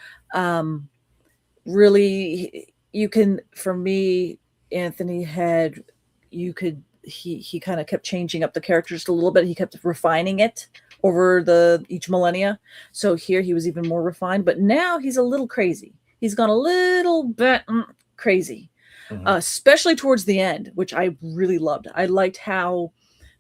Really, you can, for me, Anthony had, he kind of kept changing up the characters a little bit. He kept refining it over each millennia. So here he was even more refined, but now he's a little crazy. He's gone a little bit crazy, especially towards the end, which I really loved. I liked how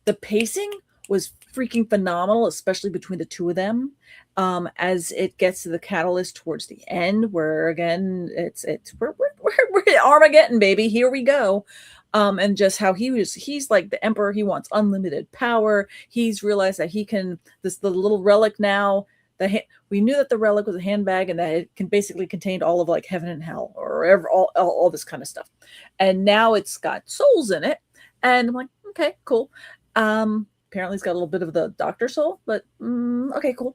the pacing was freaking phenomenal, especially between the two of them. As it gets to the catalyst towards the end, where again we're Armageddon, baby, here we go. And just how he's like the emperor. He wants unlimited power. He's realized that he can, the little relic now, we knew that the relic was a handbag and that it can basically contained all of like heaven and hell, or or all this kind of stuff. And now it's got souls in it. And I'm like, okay, cool. Apparently it's got a little bit of the doctor soul, but okay, cool.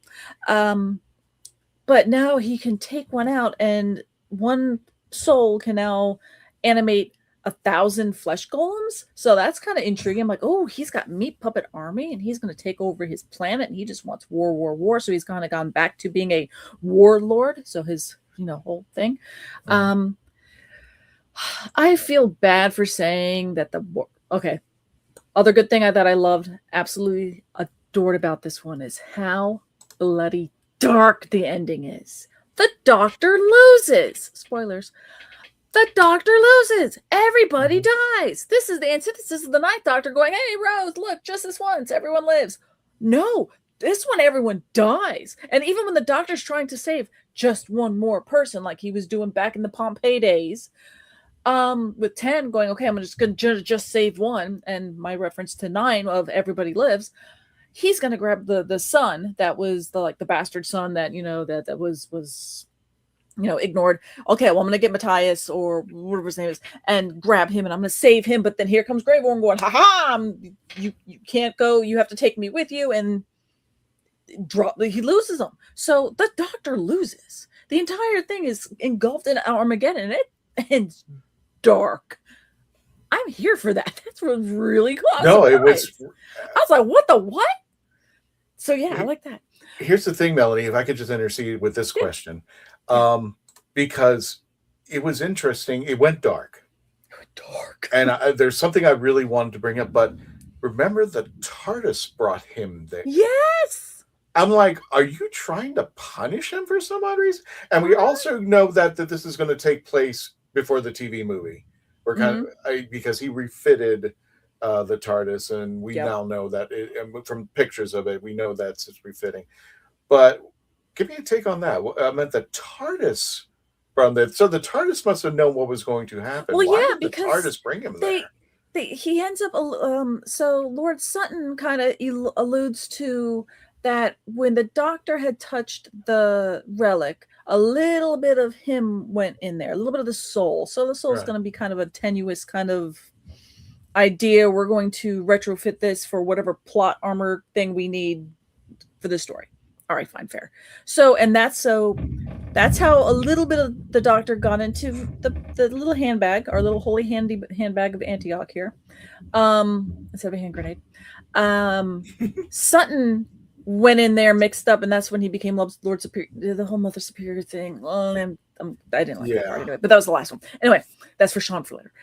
But now he can take one out, and one soul can now animate 1,000 flesh golems. So that's kind of intriguing. I'm like, oh, he's got meat puppet army, and he's going to take over his planet, and he just wants war. So he's kind of gone back to being a warlord. So his, whole thing. I feel bad for saying that okay. Other good thing that I loved, absolutely adored about this one is how bloody dark the ending is. The doctor loses. Spoilers. The doctor loses. Everybody dies. This is the antithesis of the Ninth Doctor going, hey, Rose, look, just this once. Everyone lives. No, this one, everyone dies. And even when the doctor's trying to save just one more person, like he was doing back in the Pompeii days, with 10 going, okay, I'm just going to just save one. And my reference to 9 of everybody lives. He's going to grab the son that was the bastard son that, that was ignored. Okay, well, I'm going to get Matthias or whatever his name is and grab him, and I'm going to save him. But then here comes Grey Worm going, you can't go. You have to take me with you. And he loses him. So the doctor loses. The entire thing is engulfed in Armageddon, and it ends dark. I'm here for that. That's really cool. No, it was. I was like, what the what? So yeah, I like that. Here's the thing, Melanie, if I could just intercede with this question. Because it was interesting. It went dark. And there's something I really wanted to bring up, but remember the TARDIS brought him there. Yes. I'm like, are you trying to punish him for some odd reason? And we also know that this is going to take place before the TV movie. We're kind of because he refitted the TARDIS, and we now know that and from pictures of it, we know that's it's refitting. But give me a take on that. I meant the TARDIS from that. So the TARDIS must have known what was going to happen. Well, Why did because the TARDIS bring him there? He ends up. So Lord Sutton kind of alludes to that when the doctor had touched the relic, a little bit of him went in there, a little bit of the soul. So the soul is going to be kind of a tenuous kind of idea. We're going to retrofit this for whatever plot armor thing we need for this story. All right, fine, fair. So that's how a little bit of the doctor got into the little handbag, our little holy handbag of Antioch here, instead of a hand grenade. Sutton went in there, mixed up, and that's when he became Lord Superior. The whole Mother Superior thing. Well, I didn't like that part of it, but that was the last one. Anyway, that's for Sean for later.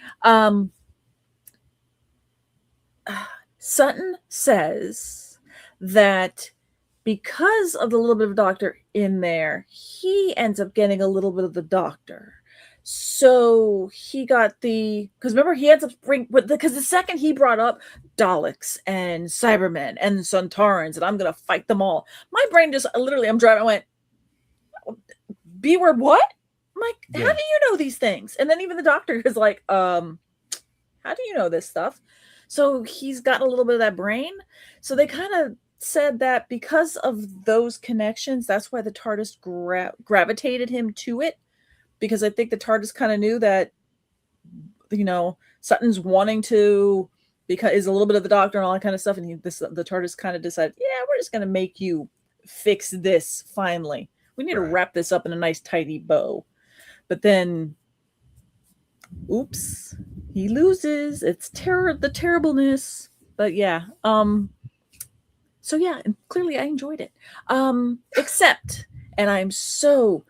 Sutton says that because of the little bit of doctor in there, he ends up getting a little bit of the doctor. So he got because remember, he ends up because the second he brought up Daleks and Cybermen and Suntarans, and I'm going to fight them all. My brain just literally, I'm driving, I went, Beware what? I'm like, how do you know these things? And then even the doctor is like, how do you know this stuff? So he's got a little bit of that brain. So they kind of said that because of those connections, that's why the TARDIS gravitated him to it. Because I think the TARDIS kind of knew that, Sutton's wanting to, because is a little bit of the doctor and all that kind of stuff. And the TARDIS kind of decided, we're just going to make you fix this finally. We need to wrap this up in a nice tidy bow. But then, oops, he loses. It's the terribleness. But yeah. So yeah, and clearly I enjoyed it. Except, and I'm so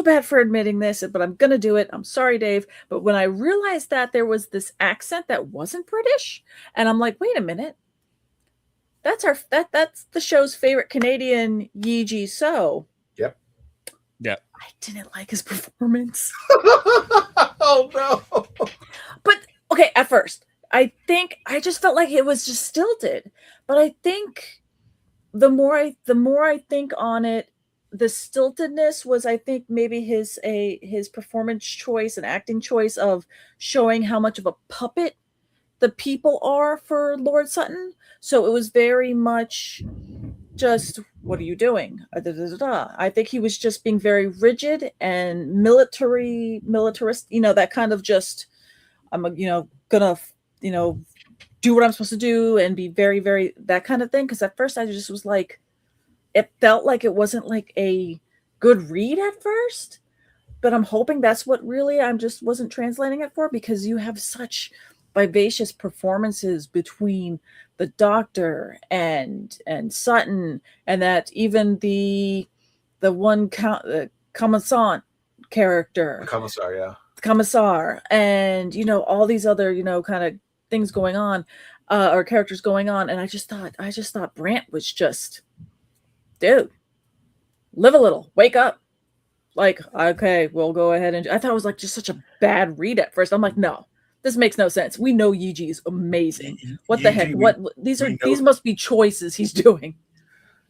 bad for admitting this, but I'm gonna do it. I'm sorry, Dave. But when I realized that there was this accent that wasn't British, and I'm like, wait a minute, that's the show's favorite Canadian, Yi Ji So. Yep. I didn't like his performance. Oh no. But okay, at first, I think I just felt like it was just stilted. But I think the more I think on it, the stiltedness was, I think, maybe his performance choice and acting choice of showing how much of a puppet the people are for Lord Sutton. So it was very much just, what are you doing? I think he was just being very rigid and militarist, that kind of just, I'm, gonna, do what I'm supposed to do and be very, very, that kind of thing. Because at first I just was like, it felt like it wasn't like a good read at first, but I'm hoping that's what really I'm just wasn't translating it for, because you have such vivacious performances between the Doctor and Sutton, and that even the one Commissant character, Commissar, and all these other kind of things going on, or characters going on, and I just thought Brant was just, dude, live a little, wake up. Like, okay, we'll go ahead and I thought it was like just such a bad read at first. I'm like, no, this makes no sense. We know Yiji is amazing. What the heck? These must be choices he's doing.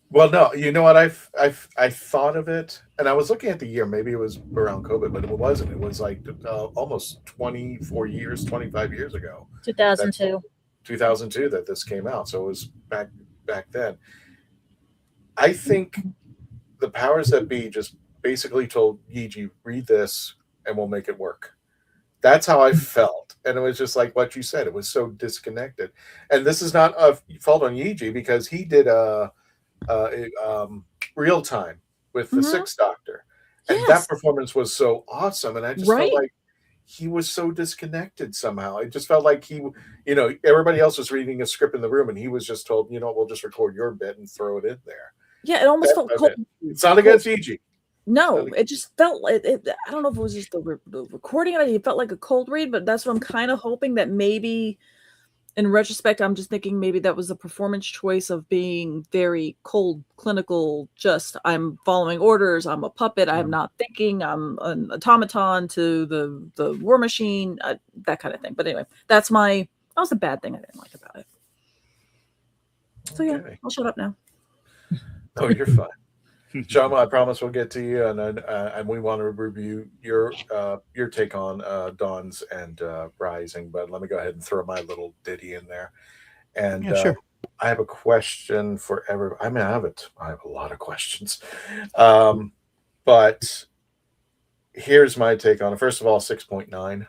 Well, no, you know what? I thought of it, and I was looking at the year. Maybe it was around COVID, but it wasn't. It was like almost 25 years ago. 2002. 2002 that this came out. So it was back then. I think the powers that be just basically told Yiji, read this and we'll make it work. That's how I felt. And it was just like what you said. It was so disconnected. And this is not a fault on Yiji, because he did real time with the Sixth Doctor. And that performance was so awesome. And I just felt like he was so disconnected somehow. It just felt like he, everybody else was reading a script in the room and he was just told, we'll just record your bit and throw it in there. Yeah, it almost felt cold. It's not against Yiji. No, it just felt, I don't know if it was just the recording of it. It felt like a cold read, but that's what I'm kind of hoping, that maybe in retrospect, I'm just thinking maybe that was a performance choice of being very cold, clinical, just I'm following orders, I'm a puppet, I'm not thinking, I'm an automaton to the war machine, that kind of thing. But anyway, that was a bad thing I didn't like about it. So yeah, I'll shut up now. Oh, you're fine. Sean, I promise we'll get to you, and we want to review your take on Dawn's and Rising. But let me go ahead and throw my little ditty in there. And sure. I have a question for everybody. I mean, I have a lot of questions, but here's my take on it. First of all, 6.9,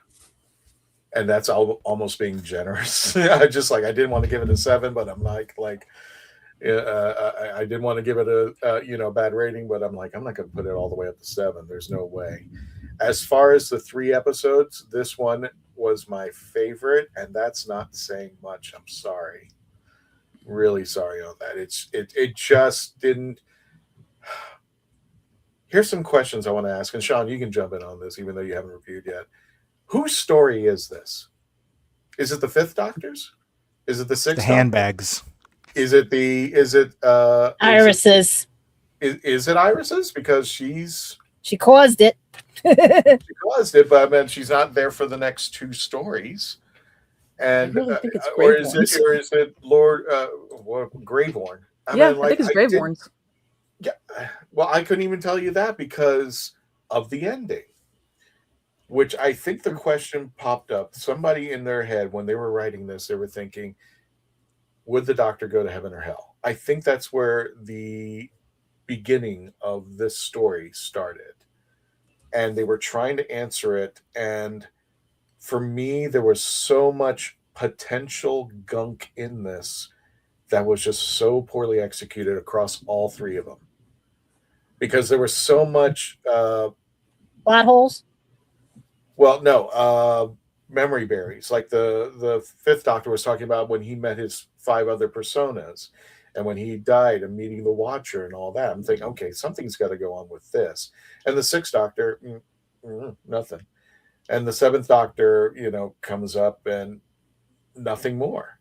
and that's almost being generous. I didn't want to give it a 7, but I'm like. I didn't want to give it a bad rating, but I'm like, I'm not going to put it all the way up to 7. There's no way. As far as the 3 episodes, this one was my favorite, and that's not saying much. I'm sorry, really sorry on that. It just didn't. Here's some questions I want to ask, and Sean, you can jump in on this, even though you haven't reviewed yet. Whose story is this? Is it the 5th Doctor's? Is it the 6th? The handbags. Is it Iris's? Is it Iris's? Because she caused it. She caused it, but I mean, she's not there for the next 2 stories. And I really think it's or is it Lord Graveborn? I think it's Graveborn's. Yeah, well, I couldn't even tell you that because of the ending, which I think the question popped up. Somebody in their head when they were writing this, they were thinking, would the Doctor go to heaven or hell? I think that's where the beginning of this story started. And they were trying to answer it. And for me, there was so much potential gunk in this that was just so poorly executed across all 3 of them. Because there was so much... plot holes? Well, no. Memory berries. Like the 5th Doctor was talking about when he met his 5 other personas and when he died and meeting the Watcher and all that. I'm thinking, okay, something's got to go on with this. And the 6th Doctor, nothing. And the 7th Doctor, comes up and nothing more.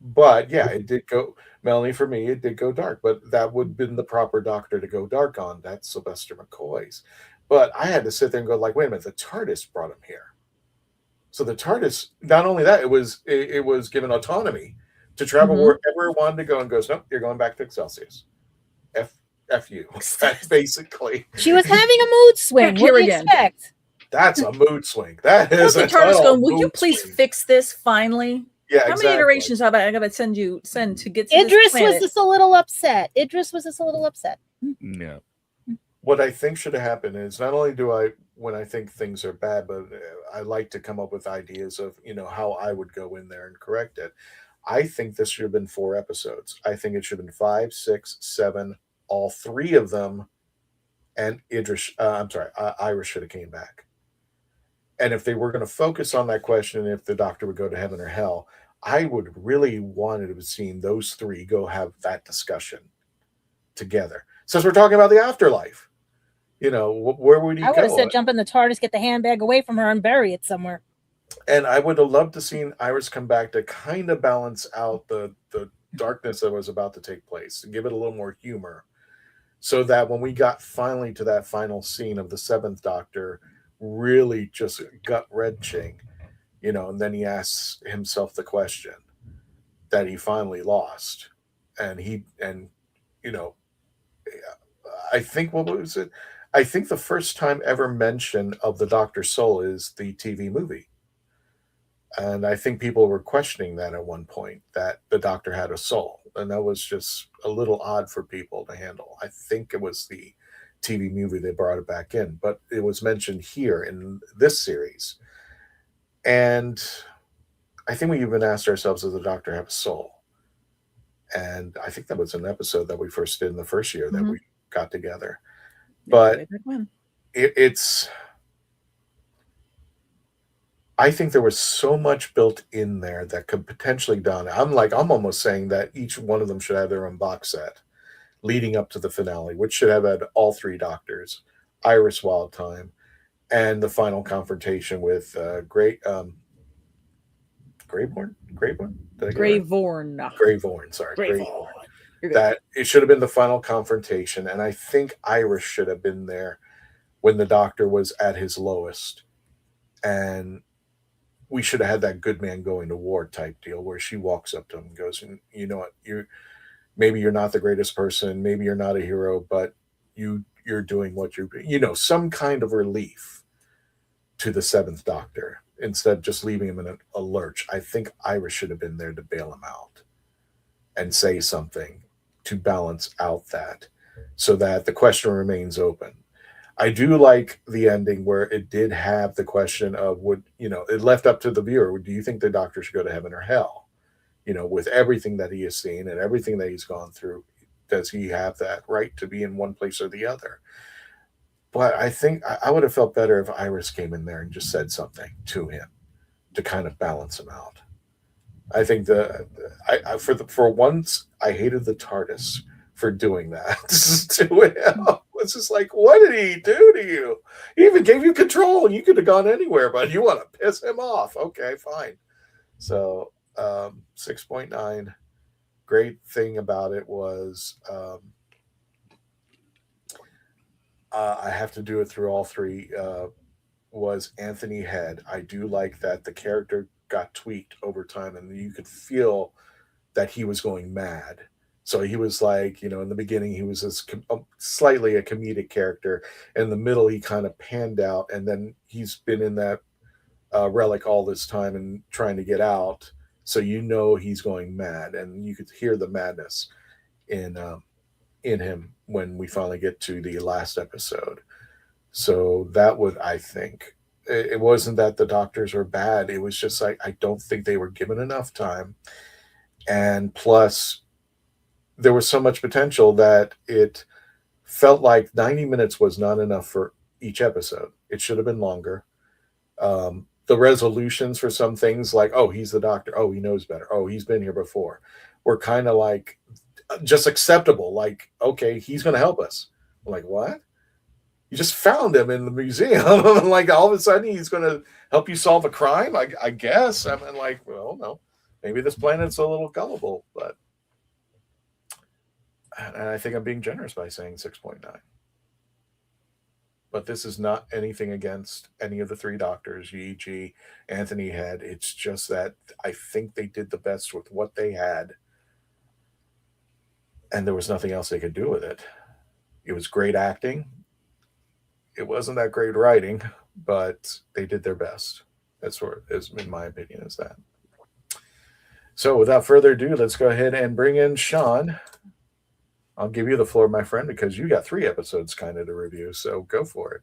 But yeah, it did go, Melanie, for me, it did go dark, but that would have been the proper Doctor to go dark on. That's Sylvester McCoy's. But I had to sit there and go like, wait a minute, the TARDIS brought him here. So the TARDIS, not only that, it was given autonomy to travel wherever it wanted to go, and goes, nope, you're going back to Excelsius. F you. That's basically. She was having a mood swing. What do you expect? That's a mood swing. That is the TARDIS going, will you please fix this finally? Yeah, How exactly. many iterations have I got to send to get to Idris this was planet? just a little upset. Idris was just a little upset. Yeah. What I think should have happened is not only do I, when I think things are bad, but I like to come up with ideas of, how I would go in there and correct it. I think this should have been 4 episodes. I think it should have been 5, 6, 7, all 3 of them. And Iris should have came back. And if they were going to focus on that question, if the doctor would go to heaven or hell, I would really wanted to have seen those 3 go have that discussion together. Since we're talking about the afterlife, where would he go? I would have said jump in the TARDIS, get the handbag away from her, and bury it somewhere. And I would have loved to seen Iris come back to kind of balance out the darkness that was about to take place, and give it a little more humor, so that when we got finally to that final scene of the 7th Doctor, really just gut-wrenching, and then he asks himself the question that he finally lost. I think, what was it? I think the first time ever mention of the Doctor's soul is the TV movie. And I think people were questioning that at one point, that the Doctor had a soul. And that was just a little odd for people to handle. I think it was the TV movie they brought it back in, but it was mentioned here in this series. And I think we even asked ourselves, does the Doctor have a soul? And I think that was an episode that we first did in the first year that we got together. But it's... I think there was so much built in there that could potentially done. I'm almost saying that each one of them should have their own box set leading up to the finale, which should have had all 3 Doctors, Iris Wildtime, and the final confrontation with Grayvorn. Sorry, Grayvorn. That it should have been the final confrontation, and I think Iris should have been there when the Doctor was at his lowest, and we should have had that good man going to war type deal where she walks up to him and goes, you know what, maybe you're not the greatest person, maybe you're not a hero, but you're doing what you're, some kind of relief to the 7th Doctor instead of just leaving him in a lurch. I think Iris should have been there to bail him out and say something to balance out that, so that the question remains open. I do like the ending where it did have the question of it left up to the viewer. Do you think the Doctor should go to heaven or hell? With everything that he has seen and everything that he's gone through, does he have that right to be in one place or the other? But I think I would have felt better if Iris came in there and just said something to him to kind of balance him out. I think for once I hated the TARDIS for doing that to him. It's just like, what did he do to you? He even gave you control and you could have gone anywhere, but you want to piss him off. Okay, fine. So 6.9. Great thing about it was I have to do it through all 3 was Anthony Head. I do like that the character got tweaked over time and you could feel that he was going mad. So he was like, in the beginning, he was slightly a comedic character. In the middle, he kind of panned out. And then he's been in that relic all this time and trying to get out. So he's going mad. And you could hear the madness in him when we finally get to the last episode. So that would, I think, it wasn't that the Doctors were bad. It was just like, I don't think they were given enough time. And plus, there was so much potential that it felt like 90 minutes was not enough for each episode. It should have been longer. The resolutions for some things, like, oh, he's the Doctor. Oh, he knows better. Oh, he's been here before, were kind of like just acceptable. Like, okay, he's going to help us. I'm like, what? You just found him in the museum. Like, all of a sudden he's going to help you solve a crime? I guess. I mean, like, well, no. Maybe this planet's a little gullible, but... And I think I'm being generous by saying 6.9. But this is not anything against any of the 3 Doctors, Yi, Anthony Head. It's just that I think they did the best with what they had. And there was nothing else they could do with it. It was great acting. It wasn't that great writing, but they did their best. That's what, in my opinion, is that. So without further ado, let's go ahead and bring in Sean. I'll give you the floor, my friend, because you got 3 episodes kind of to review. So go for it.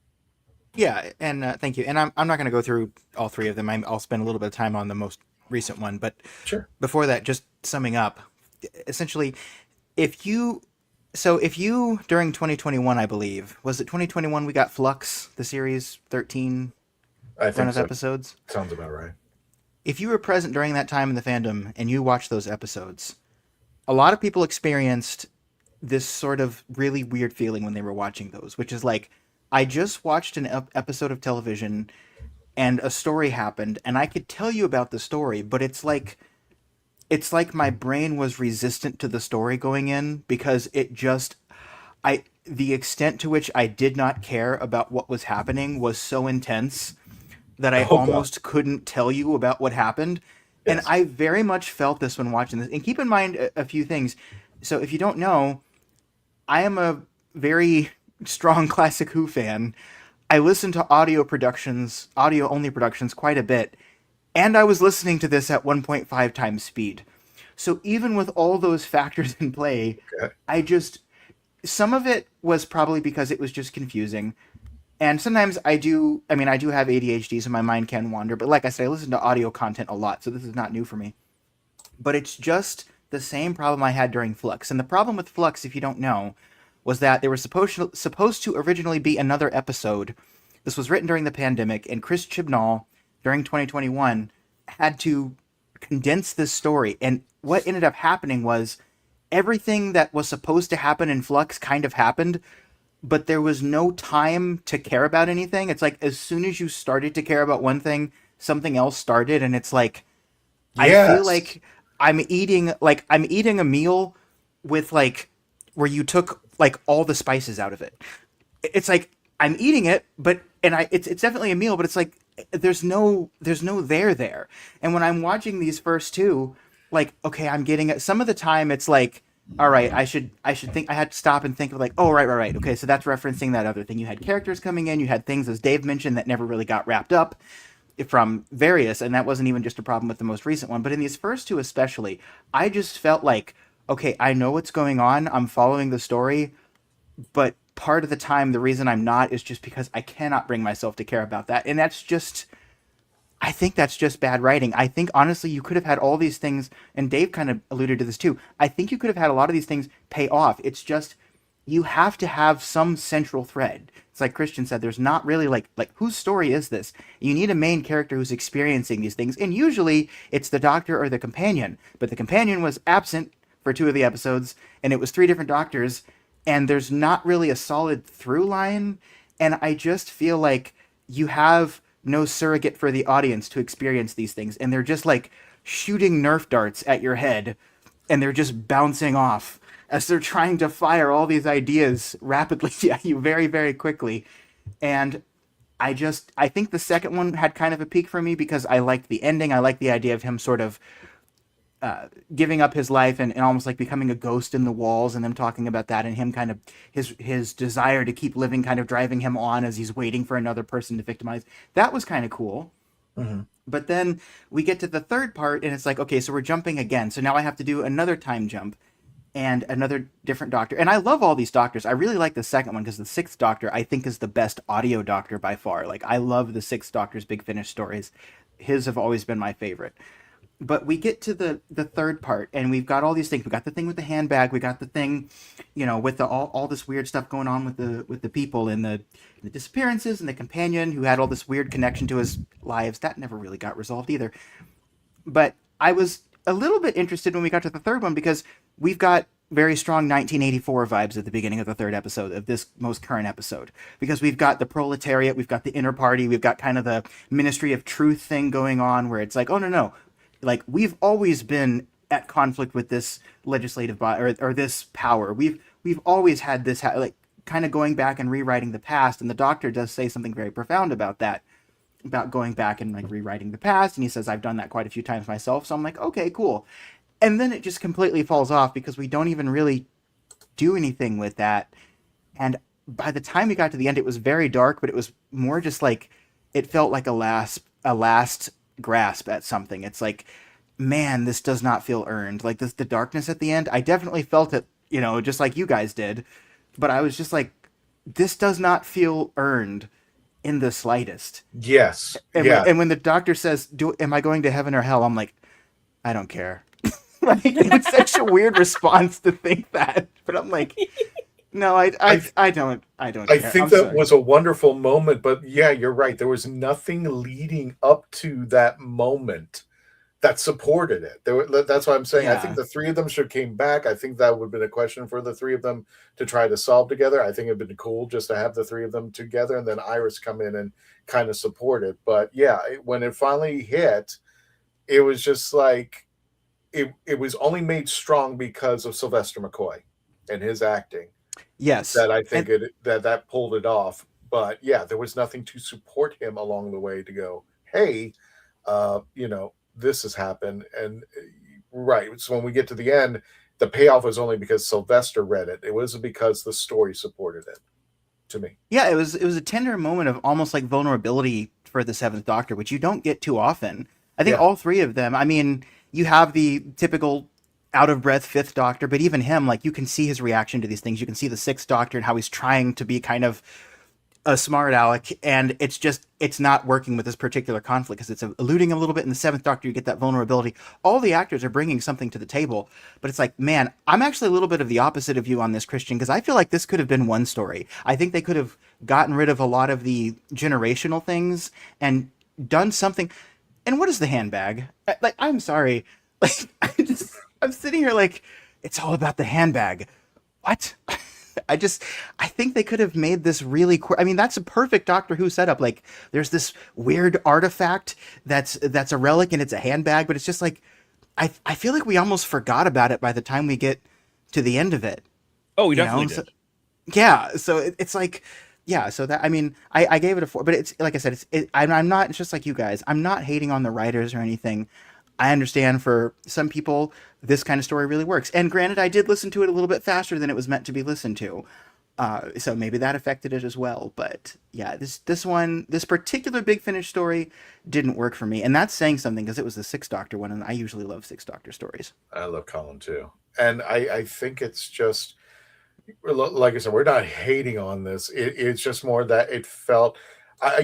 Yeah, and thank you. And I'm not going to go through all 3 of them. I'll spend a little bit of time on the most recent one. But sure. Before that, just summing up, essentially, if you during 2021, I believe, was it 2021 we got Flux, the series 13 run of episodes? Sounds about right. If you were present during that time in the fandom and you watched those episodes, a lot of people experienced this sort of really weird feeling when they were watching those, which is like, I just watched an episode of television and a story happened and I could tell you about the story, but it's like my brain was resistant to the story going in because the extent to which I did not care about what was happening was so intense that I almost couldn't tell you about what happened. Yes. And I very much felt this when watching this. And keep in mind a few things. So if you don't know, I am a very strong Classic Who fan. I listen to audio only productions quite a bit. And I was listening to this at 1.5 times speed. So even with all those factors in play, some of it was probably because it was just confusing. And sometimes I do have ADHD, so my mind can wander. But like I said, I listen to audio content a lot, so this is not new for me. But it's just the same problem I had during Flux. And the problem with Flux, if you don't know, was that there was supposed to originally be another episode. This was written during the pandemic, and Chris Chibnall, during 2021, had to condense this story. And what ended up happening was everything that was supposed to happen in Flux kind of happened, but there was no time to care about anything. It's like as soon as you started to care about one thing, something else started, and it's like I feel like I'm eating a meal with like where you took like all the spices out of it. It's like I'm eating it, but it's definitely a meal, but it's like there's no there. And when I'm watching these first 2, like, okay, I'm getting it. Some of the time it's like, all right, I should think, I had to stop and think of like, oh, right. Okay, so that's referencing that other thing. You had characters coming in, you had things, as Dave mentioned, that never really got wrapped up from various, and that wasn't even just a problem with the most recent one. But in these first 2 especially, I just felt like, okay, I know what's going on, I'm following the story, but part of the time, the reason I'm not is just because I cannot bring myself to care about that. And I think that's just bad writing. I think, honestly, you could have had all these things, and Dave kind of alluded to this too. I think you could have had a lot of these things pay off. It's just, you have to have some central thread. It's like Christian said, there's not really like whose story is this? You need a main character who's experiencing these things. And usually it's the doctor or the companion, but the companion was absent for 2 of the episodes, and it was 3 different doctors, and there's not really a solid through line. And I just feel like you have no surrogate for the audience to experience these things, and they're just like shooting Nerf darts at your head, and they're just bouncing off as they're trying to fire all these ideas rapidly at you very, very quickly. And I think the second one had kind of a peak for me because I liked the ending. I liked the idea of him sort of giving up his life and almost like becoming a ghost in the walls, and them talking about that, and him kind of his desire to keep living kind of driving him on as he's waiting for another person to victimize. That was kind of cool. Mm-hmm. But then we get to the third part, and it's like, okay, so we're jumping again. So now I have to do another time jump and another different doctor. And I love all these doctors. I really like the second one because the 6th Doctor, I think, is the best audio doctor by far. Like, I love the 6th Doctor's Big Finish stories. His have always been my favorite. But we get to the third part, and we've got all these things. We got the thing with the handbag. We got the thing, with all this weird stuff going on with the people and the disappearances, and the companion who had all this weird connection to his lives. That never really got resolved either. But I was a little bit interested when we got to the third one because we've got very strong 1984 vibes at the beginning of the third episode of this most current episode, because we've got the proletariat, we've got the inner party, we've got kind of the Ministry of Truth thing going on where it's like, oh, no. Like, we've always been at conflict with this legislative body or this power. We've always had this, like, kind of going back and rewriting the past. And the Doctor does say something very profound about that, about going back and like rewriting the past. And he says, I've done that quite a few times myself. So I'm like, okay, cool. And then it just completely falls off because we don't even really do anything with that. And by the time we got to the end, it was very dark, but it was more just like, it felt like a last grasp at something. It's like man, this does not feel earned. Like the darkness at the end, I definitely felt it, just like you guys did. But I was just like, this does not feel earned in the slightest. Yes. And yeah. when the doctor says, am I going to heaven or hell? I'm like, I don't care. Like, it's such a weird response to think that. But I'm like, no, I don't I care. think that was a wonderful moment, but yeah, you're right. There was nothing leading up to that moment that supported it. That's why I'm saying I think the three of them should have came back. I think that would have been a question for the three of them to try to solve together. I think it'd been cool just to have the three of them together and then Iris come in and kind of support it. But yeah, when it finally hit, it was just like it was only made strong because of Sylvester McCoy and his acting. Yes. That I think that pulled it off. But yeah, there was nothing to support him along the way to go, hey, this has happened. And right. So when we get to the end, the payoff was only because Sylvester read it. It wasn't because the story supported it, to me. Yeah, it was a tender moment of almost like vulnerability for the Seventh Doctor, which you don't get too often. I think all three of them, I mean, you have the typical out of breath Fifth Doctor, but even him, like, you can see his reaction to these things. You can see the Sixth Doctor and how he's trying to be kind of a smart aleck, and it's not working with this particular conflict because it's eluding a little bit. In the Seventh Doctor, you get that vulnerability. All the actors are bringing something to the table, but it's like, man, I'm actually a little bit of the opposite of you on this, Christian, because I feel like this could have been one story. I think they could have gotten rid of a lot of the generational things and done something. And what is the handbag? Like, I'm sorry. Like, I'm sitting here like, it's all about the handbag. What? I think they could have made this really I mean, that's a perfect Doctor Who setup. Like, there's this weird artifact that's a relic and it's a handbag, but it's just like, I feel like we almost forgot about it by the time we get to the end of it. Oh, we definitely did. So, yeah. So it's like, yeah. So that, I mean, I gave it a 4, but it's like I said, I'm not, it's just like you guys, I'm not hating on the writers or anything. I understand for some people, this kind of story really works. And granted, I did listen to it a little bit faster than it was meant to be listened to. So maybe that affected it as well. But yeah, this particular Big Finish story didn't work for me. And that's saying something because it was the Sixth Doctor one. And I usually love Sixth Doctor stories. I love Colin too. And I think it's just, like I said, we're not hating on this. It's just more that it felt...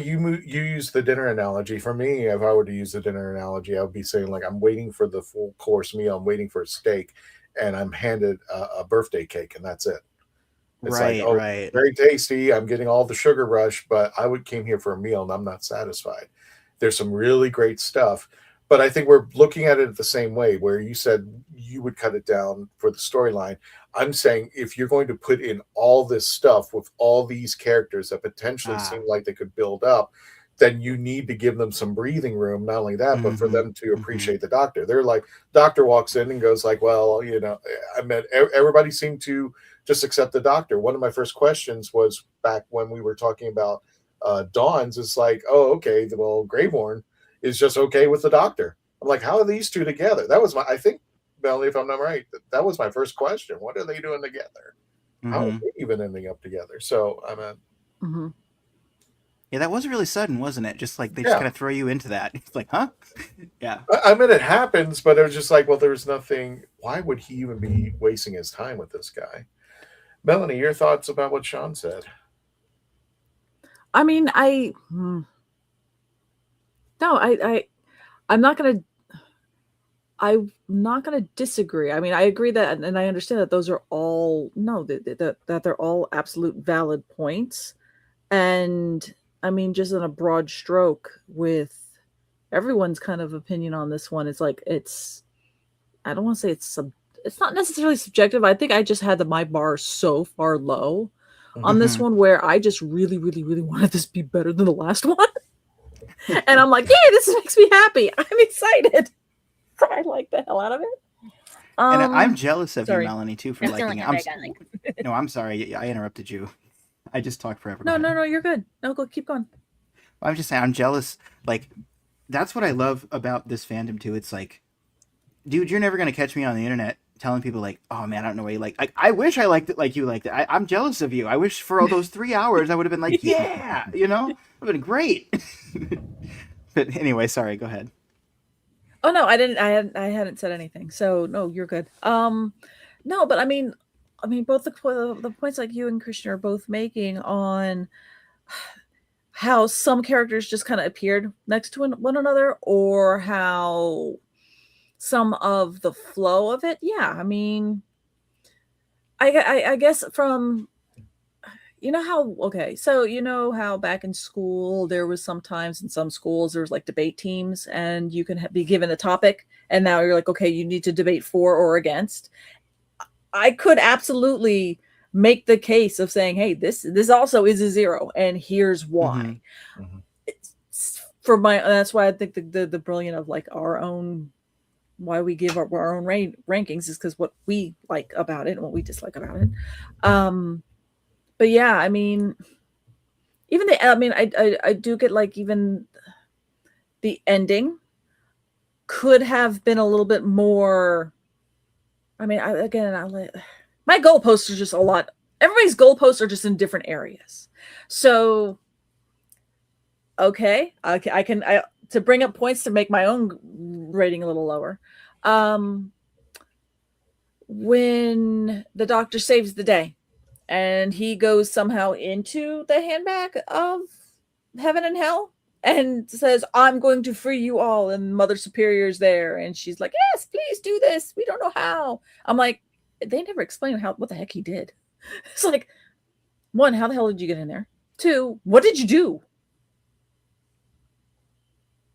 you use the dinner analogy. For me, if I were to use the dinner analogy, I would be saying, like, I'm waiting for the full course meal. I'm waiting for a steak, and I'm handed a birthday cake, and that's it. It's right. Very tasty. I'm getting all the sugar rush, but I came here for a meal, and I'm not satisfied. There's some really great stuff, but I think we're looking at it the same way, where you said you would cut it down for the storyline. I'm saying if you're going to put in all this stuff with all these characters that potentially seem like they could build up, then you need to give them some breathing room. Not only that, but for them to appreciate the Doctor. They're like, Doctor walks in and goes like, well, I mean, everybody seemed to just accept the Doctor. One of my first questions was back when we were talking about Dawn's. It's like, oh, okay, well, Greyhorn is just okay with the Doctor. I'm like, how are these two together? That was I think, Melanie, if I'm not right, that was my first question. What are they doing together? How are they even ending up together? So yeah, that was really sudden, wasn't it? Just like they just kind of throw you into that. It's like, huh? Yeah. I mean, it happens, but it was just like, well, there's nothing. Why would he even be wasting his time with this guy? Melanie, your thoughts about what Sean said? I mean, I'm not gonna disagree. I mean, I agree that, and I understand that those are all that they're all absolute valid points. And I mean, just in a broad stroke, with everyone's kind of opinion on this one, it's like I don't want to say it's not necessarily subjective. I think I just had my bar so far low on this one where I just really, really, really wanted this to be better than the last one. And I'm like, yeah, this makes me happy. I'm excited. I like the hell out of it. And I'm jealous of you, Melanie, too, for liking it. No, I'm sorry. I interrupted you. I just talked forever. No, you're good. No, go keep going. I'm just saying, I'm jealous. Like, that's what I love about this fandom, too. It's like, dude, you're never going to catch me on the internet telling people, like, oh, man, I don't know what you like. I wish I liked it like you liked it. I'm jealous of you. I wish for all those 3 hours I would have been like, yeah, It would have been great. But anyway, sorry, go ahead. Oh no, I didn't. I hadn't said anything. So no, you're good. No, but I mean, both the points like you and Christian are both making on how some characters just kind of appeared next to one another, or how some of the flow of it. Yeah, I mean, I guess from. You know how, okay, so you know how back in school, there was sometimes in some schools, there was like debate teams and you can be given a topic and now you're like, okay, you need to debate for or against. I could absolutely make the case of saying, hey, this also is a 0 and here's why. That's why I think the brilliant of like our own, why we give our own rankings is because what we like about it and what we dislike about it. But yeah, I mean, even I do get like even the ending could have been a little bit more. I mean, my goalposts are just a lot. Everybody's goalposts are just in different areas. So, okay, I can to bring up points to make my own rating a little lower. When the Doctor saves the day. And he goes somehow into the handbag of heaven and hell and says, I'm going to free you all. And Mother Superior's there. And she's like, yes, please do this. We don't know how. I'm like, they never explain what the heck he did. It's like, 1, how the hell did you get in there? 2, what did you do?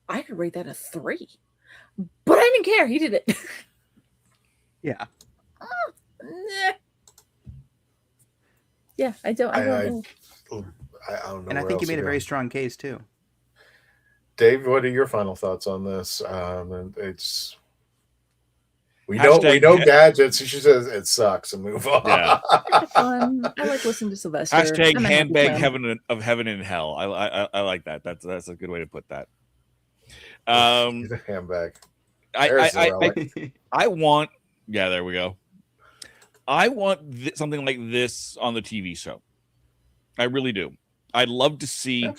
I could rate that a 3. But I didn't care. He did it. Yeah. Nah. Yeah, I don't know. And I think you made a very strong case too. Dave, what are your final thoughts on this? It's we know gadgets. She says it sucks and move on. Yeah. Fun. I like listening to Sylvester. Hashtag handbag heaven and hell. I like that. That's a good way to put that. He's a handbag. I want. Yeah, there we go. I want something like this on the TV show. I really do. I'd love to see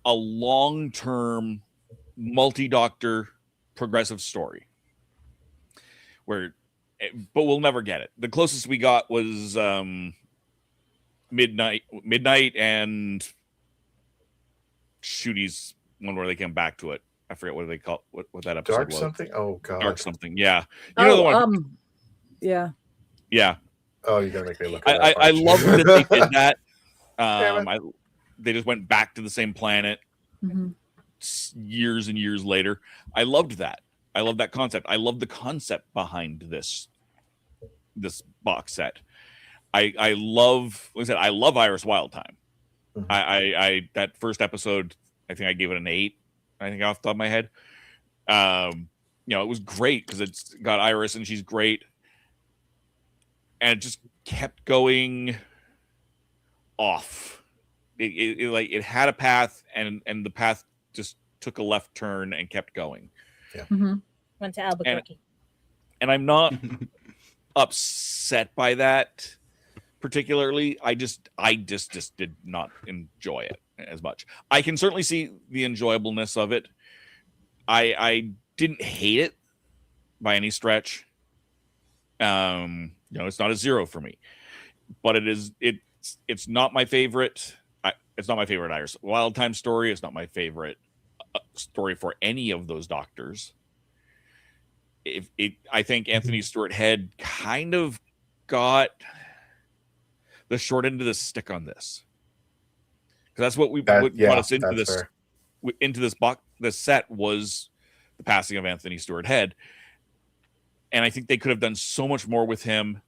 a long-term multi-doctor progressive story but we'll never get it. The closest we got was Midnight and Shooty's one where they came back to it. I forget what they call what that episode Dark was. Something? Oh god. Dark Something. Yeah. You know the one. Yeah. Yeah. Oh, you gotta make me look. I love that they did that. They just went back to the same planet years and years later. I loved that. I love that concept. I love the concept behind this box set. I love, like I said, I love Iris Wildtime. I that first episode, I think I gave it an 8. I think off the top of my head. It was great because it's got Iris and she's great. And it just kept going off. It had a path, and the path just took a left turn and kept going. Yeah. Went to Albuquerque. And I'm not upset by that particularly. I just did not enjoy it as much. I can certainly see the enjoyableness of it. I didn't hate it by any stretch. It's not a 0 for me, but it's not my favorite. It's not my favorite Iris Wildtime story. It's not my favorite story for any of those doctors. I think Anthony Stewart Head kind of got the short end of the stick on this, because that's what brought us into this fair. Into this box. This set was the passing of Anthony Stewart Head. And I think they could have done so much more with him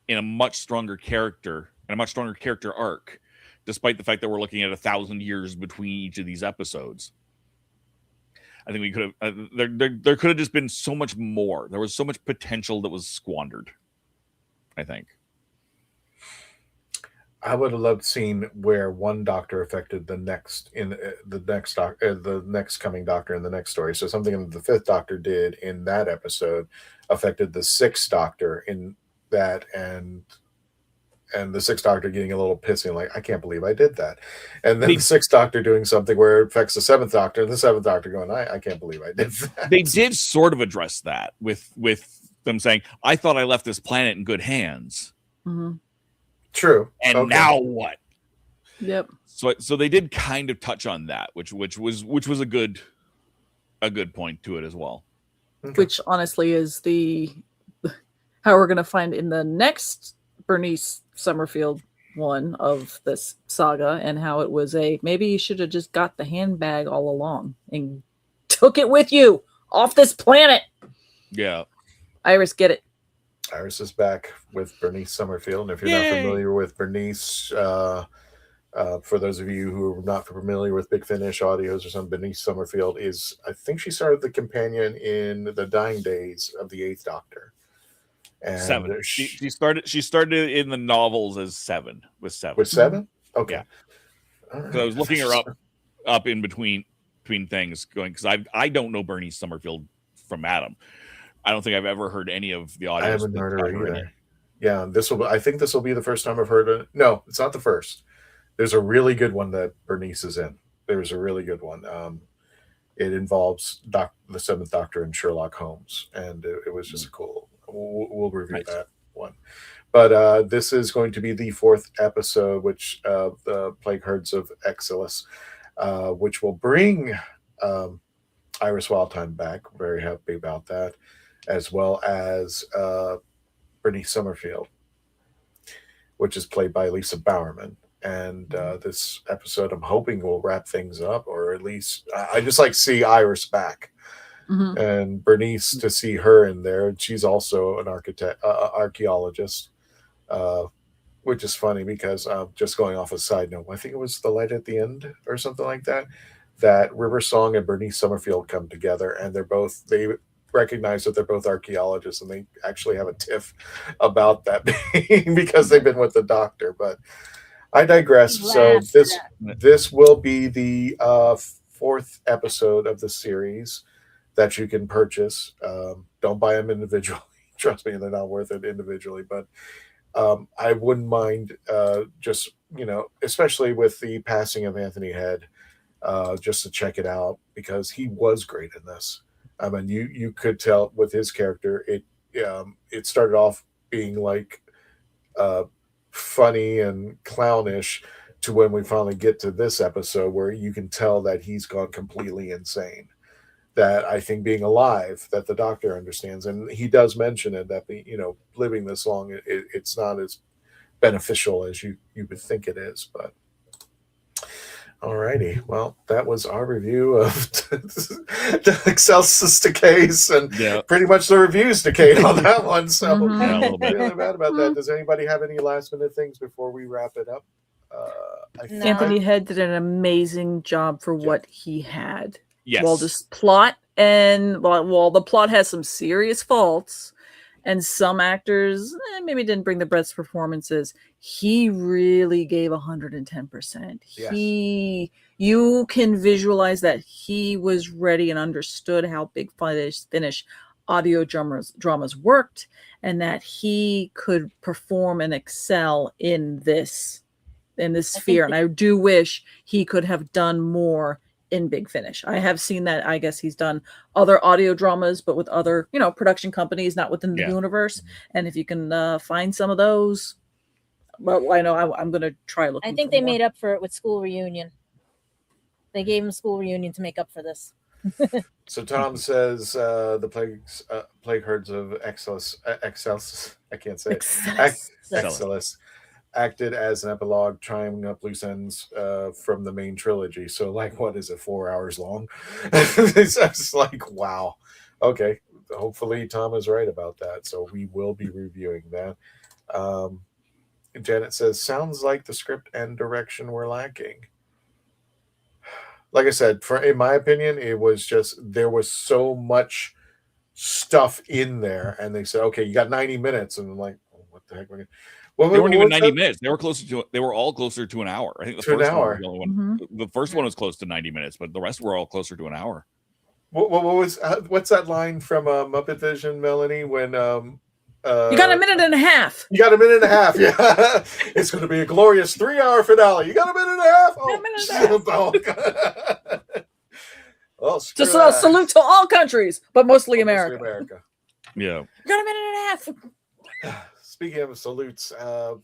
in a much stronger character and a much stronger character arc, despite the fact that we're looking at 1,000 years between each of these episodes. I think we could have, there could have just been so much more. There was so much potential that was squandered, I think. I would have loved seeing where one doctor affected the next the next coming doctor in the next story. So something the 5th Doctor did in that episode affected the 6th Doctor in that, and and the Sixth Doctor getting a little pissy, like, I can't believe I did that. And then the Sixth Doctor doing something where it affects the Seventh Doctor, and the Seventh Doctor going, I can't believe I did that. They did sort of address that with them saying, I thought I left this planet in good hands. Mm-hmm. True. And now what? Yep. So they did kind of touch on that, which was a good point to it as well. Okay. Which honestly is how we're going to find in the next Bernice Summerfield one of this saga, and how it was maybe you should have just got the handbag all along and took it with you off this planet. Yeah. Iris, get it. Iris is back with Bernice Summerfield. And if you're not familiar with Bernice, for those of you who are not familiar with Big Finish audios or something, Bernice Summerfield I think she started the companion in the dying days of the Eighth Doctor. And 7. She started in the novels as 7 with 7. With 7? Okay. Yeah. Right. I was looking her up in between things, going, because I don't know Bernice Summerfield from Adam. I don't think I've ever heard any of the audios. I haven't heard her either. Yeah, I think this will be the first time I've heard it. No, it's not the first. There's a really good one that Bernice is in. There's a really good one. It involves the Seventh Doctor and Sherlock Holmes, and it was just cool. We'll review that one. But this is going to be the 4th episode, which the Plague Herds of Excelsis, which will bring Iris Wildtime back. Very happy about that, as well as Bernice Summerfield, which is played by Lisa Bowerman. And this episode, I'm hoping, will wrap things up, or at least I just like to see Iris back. Mm-hmm. And Bernice, to see her in there. She's also an archaeologist, which is funny because just going off a side note, I think it was The Light at the End or something like that, that River Song and Bernice Summerfield come together, and they recognize that they're both archaeologists, and they actually have a tiff about that because they've been with the Doctor. But I digress. So this will be the 4th episode of the series that you can purchase. Don't buy them individually. Trust me, they're not worth it individually. But I wouldn't mind just, especially with the passing of Anthony Head, just to check it out, because he was great in this. I mean, you could tell with his character, it started off being like funny and clownish to when we finally get to this episode where you can tell that he's gone completely insane. That I think being alive, that the Doctor understands, and he does mention it, that living this long, it's not as beneficial as you would think it is. But alrighty, well, that was our review of the Excelsis Decays, and pretty much the reviews decayed on that one. So a little bit. Really bad about that. Does anybody have any last minute things before we wrap it up? Anthony Head did an amazing job for what he had. Yes. While this plot, and while the plot has some serious faults, and some actors maybe didn't bring the best performances, he really gave 110%. Yes. You can visualize that he was ready and understood how Big Finish audio dramas worked, and that he could perform and excel in this sphere. And I do wish he could have done more in Big Finish. I have seen that. I guess he's done other audio dramas, but with other, production companies, not within the universe. And if you can find some of those, well, I know I'm going to try looking. I think they made up for it with School Reunion. They gave him School Reunion to make up for this. So Tom says the plague herds of Excelsis. I can't say it. Excelsis acted as an epilogue, tying up loose ends from the main trilogy. So, what is it, 4 hours long? It's just like, wow. Okay, hopefully Tom is right about that. So we will be reviewing that. Janet says, sounds like the script and direction were lacking. Like I said, in my opinion, it was just, there was so much stuff in there, and they said, okay, you got 90 minutes, and I'm like, what the heck? They weren't even 90 minutes. They were all closer to an hour. I think the first one was the only one. Mm-hmm. The first one was close to 90 minutes, but the rest were all closer to an hour. What was what's that line from Muppet Vision, Melanie, when You got a minute and a half. You got a minute and a half. Yeah, it's going to be a glorious 3-hour finale. You got a minute and a half. Oh, a minute and a half. Well, just a salute to all countries, but mostly America. Yeah. You got a minute and a half. Speaking of salutes,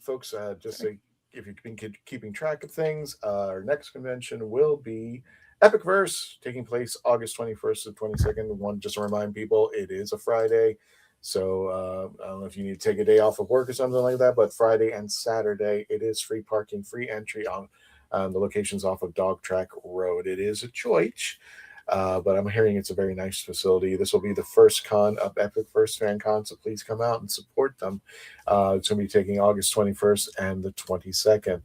folks, just so if you've been keeping track of things, our next convention will be Epicverse, taking place August 21st to 22nd. Just to remind people, it is a Friday. So I don't know if you need to take a day off of work or something like that, but Friday and Saturday, it is free parking, free entry on the locations off of Dog Track Road. It is a choice, but I'm hearing it's a very nice facility. This will be the first con of Epicverse Fan Con, so please come out and support them. It's going to be taking August 21st and the 22nd.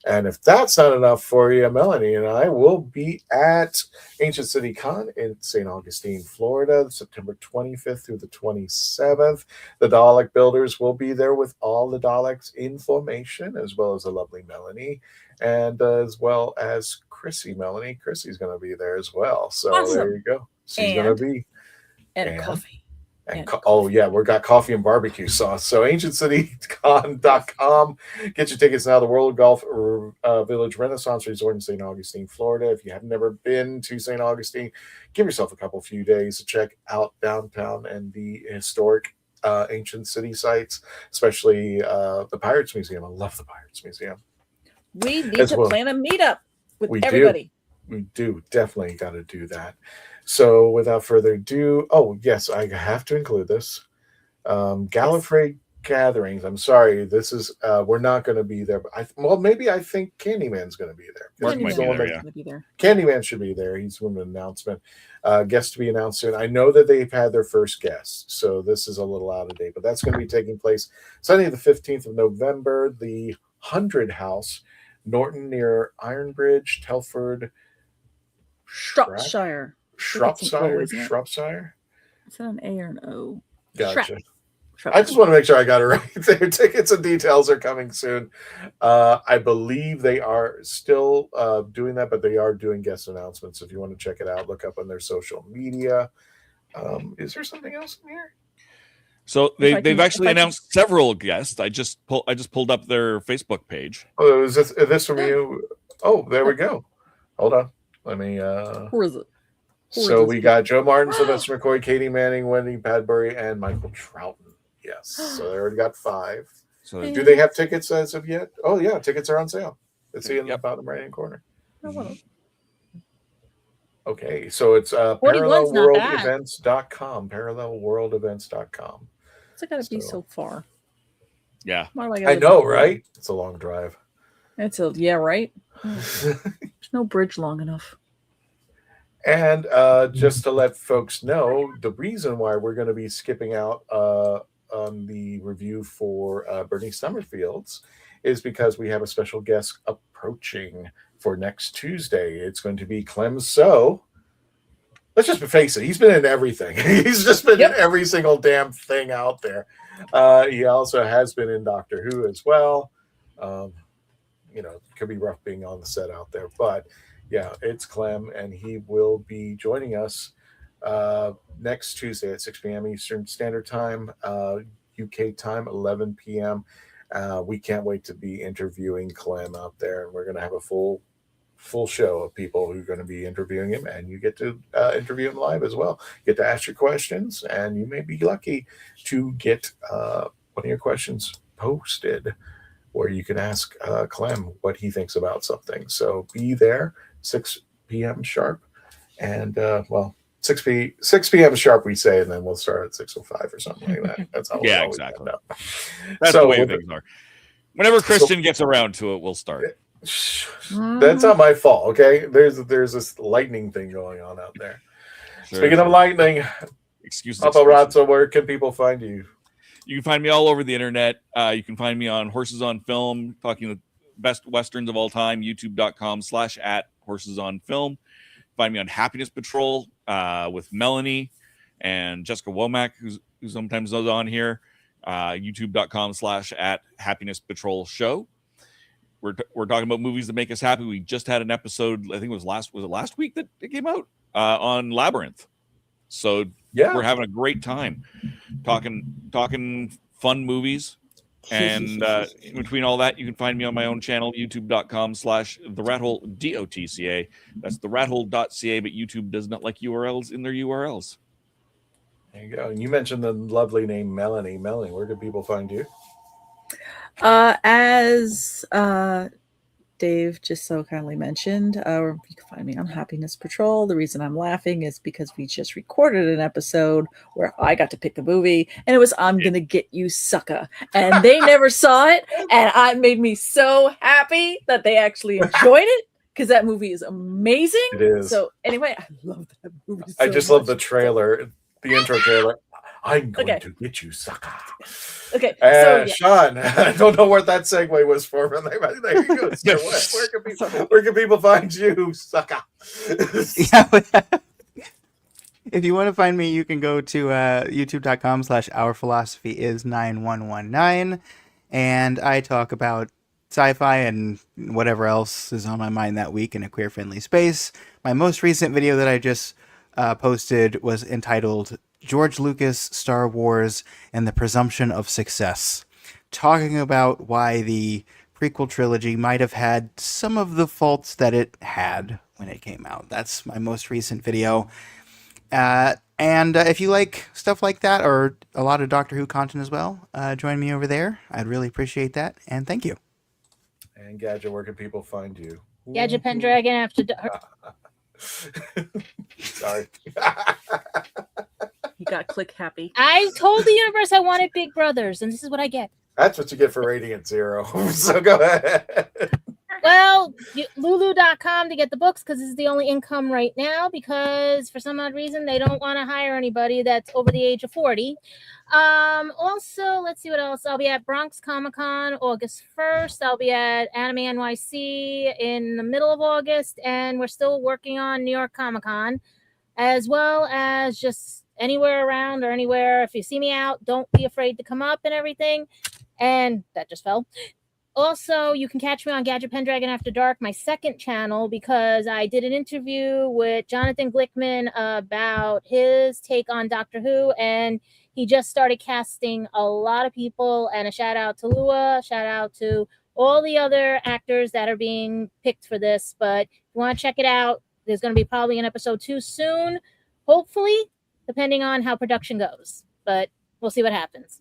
And if that's not enough for you, Melanie and I will be at Ancient City Con in St. Augustine, Florida, September 25th through the 27th. The Dalek Builders will be there with all the Daleks in formation, as well as the lovely Melanie, and as well as Chrissy. Melanie, Chrissy's going to be there as well. So awesome. There you go. She's going to be. And coffee. Oh yeah, we've got coffee and barbecue sauce. So ancientcitycon.com. Get your tickets now. The World Golf Village Renaissance Resort in St. Augustine, Florida. If you have never been to St. Augustine, give yourself a few days to check out downtown and the historic ancient city sites, especially the Pirates Museum. I love the Pirates Museum. We need to plan a meetup with everybody. We do. Definitely got to do that. So without further ado, oh yes, I have to include this. Gallifrey gatherings. I'm sorry, this is we're not going to be there. But maybe I think Candyman's going to be there. Candyman should be there. He's doing an announcement. Guest to be announced soon. I know that they've had their first guest, so this is a little out of date, but that's going to be taking place Sunday the 15th of November. The 100 House, Norton near Ironbridge, Telford, Shropshire. Shropshire. Is that an A or an O? Gotcha. I just want to make sure I got it right. Their tickets and details are coming soon. I believe they are still doing that, but they are doing guest announcements. If you want to check it out, look up on their social media. Is there something else in here? So they've actually announced several guests. I just pulled up their Facebook page. Oh, is this from you? Oh, there we go. Hold on. Let me. Who is it? So we got Joe Martin, Sylvester McCoy, Katie Manning, Wendy Padbury, and Michael Troughton. Yes. So they already got 5. So do they have tickets as of yet? Oh yeah, tickets are on sale. Let's see in the bottom right hand corner. Okay, so it's parallelworldevents.com. Parallelworldevents.com. It's got to be so far. Yeah. I know, right? It's a long drive. Right? There's no bridge long enough. And just to let folks know, the reason why we're going to be skipping out on the review for Bernie Summerfield's is because we have a special guest approaching for next Tuesday. It's going to be Clem So. Let's just face it. He's been in everything. He's just been in every single damn thing out there. He also has been in Doctor Who as well. It could be rough being on the set out there, but yeah, it's Clem, and he will be joining us next Tuesday at 6 p.m. Eastern Standard Time, UK time, 11 p.m. We can't wait to be interviewing Clem out there, and we're going to have a full show of people who are going to be interviewing him, and you get to interview him live as well. You get to ask your questions, and you may be lucky to get one of your questions posted where you can ask Clem what he thinks about something. So be there, 6 p.m. sharp, and 6 p.m. sharp we say, and then we'll start at 6:05 or something like that. That's how yeah, exactly. That's the way things are. Whenever Christian gets around to it, we'll start. That's not my fault, okay? There's this lightning thing going on out there. Speaking of lightning, Paparazzo, where can people find you? You can find me all over the internet. You can find me on Horses on Film, talking the best westerns of all time, youtube.com/@horsesonfilm. Find me on Happiness Patrol with Melanie and Jessica Womack, who sometimes goes on here. youtube.com/@happinesspatrolshow. We're talking about movies that make us happy. We just had an episode, I think it was last week that it came out on Labyrinth. So yeah, we're having a great time talking fun movies. And in between all that, you can find me on my own channel, youtube.com/therathole, DOTCA. That's therathole.ca, but YouTube does not like URLs in their URLs. There you go. And you mentioned the lovely name Melanie. Melanie, where do people find you? As Dave just so kindly mentioned, you can find me on Happiness Patrol. The reason I'm laughing is because we just recorded an episode where I got to pick the movie, and it was I'm Gonna Get You, Sucker. And they never saw it, and it made me so happy that they actually enjoyed it, because that movie is amazing. It is. So anyway, I love that movie so I just much. love the trailer, the intro trailer. I'm going to get you, sucker. Okay, Sean, I don't know what that segue was for, but there you go. So where can people find you, sucker? If you want to find me, you can go to youtube.com/ourphilosophyis9119, and I talk about sci-fi and whatever else is on my mind that week in a queer-friendly space. My most recent video that I just posted was entitled George Lucas, Star Wars, and the Presumption of Success, talking about why the prequel trilogy might have had some of the faults that it had when it came out. That's my most recent video. And if you like stuff like that, or a lot of Doctor Who content as well, join me over there. I'd really appreciate that, and thank you. And Gadget, where can people find you? Gadget Pendragon After Dark. Sorry. You got click happy. I told the universe I wanted Big Brothers, and this is what I get. That's what you get for Radiant Zero. So go ahead. Well, Lulu.com to get the books, because this is the only income right now, because for some odd reason they don't want to hire anybody that's over the age of 40. Also, let's see what else. I'll be at Bronx Comic Con August 1st. I'll be at Anime NYC in the middle of August, and we're still working on New York Comic Con, as well as just anywhere around or anywhere. If you see me out, don't be afraid to come up and everything. And that just fell. Also, you can catch me on Gadget Pendragon After Dark, my second channel, because I did an interview with Jonathan Glickman about his take on Doctor Who, and he just started casting a lot of people. And a shout out to Lua, shout out to all the other actors that are being picked for this. But if you want to check it out, there's going to be probably an episode 2 soon, hopefully, depending on how production goes. But we'll see what happens.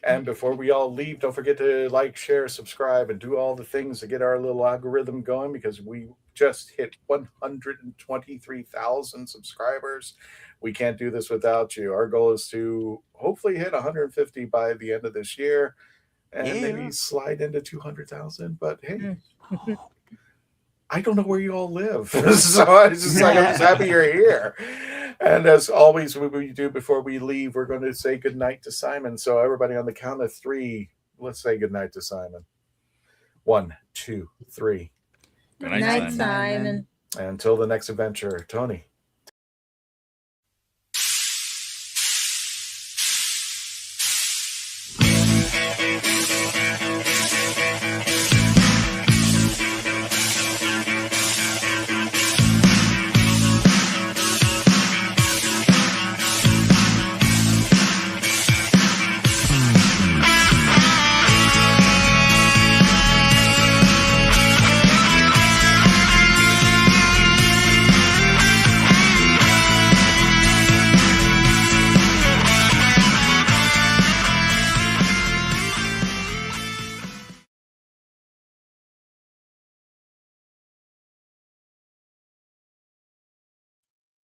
And before we all leave, don't forget to like, share, subscribe, and do all the things to get our little algorithm going, because we just hit 123,000 subscribers. We can't do this without you. Our goal is to hopefully hit 150 by the end of this year, and maybe slide into 200,000. But hey, I don't know where you all live. So I'm just happy you're here. And as always, what we do before we leave, we're going to say goodnight to Simon. So everybody, on the count of 3, let's say goodnight to Simon. 1, 2, 3. Good night, Simon. Until the next adventure, Tony.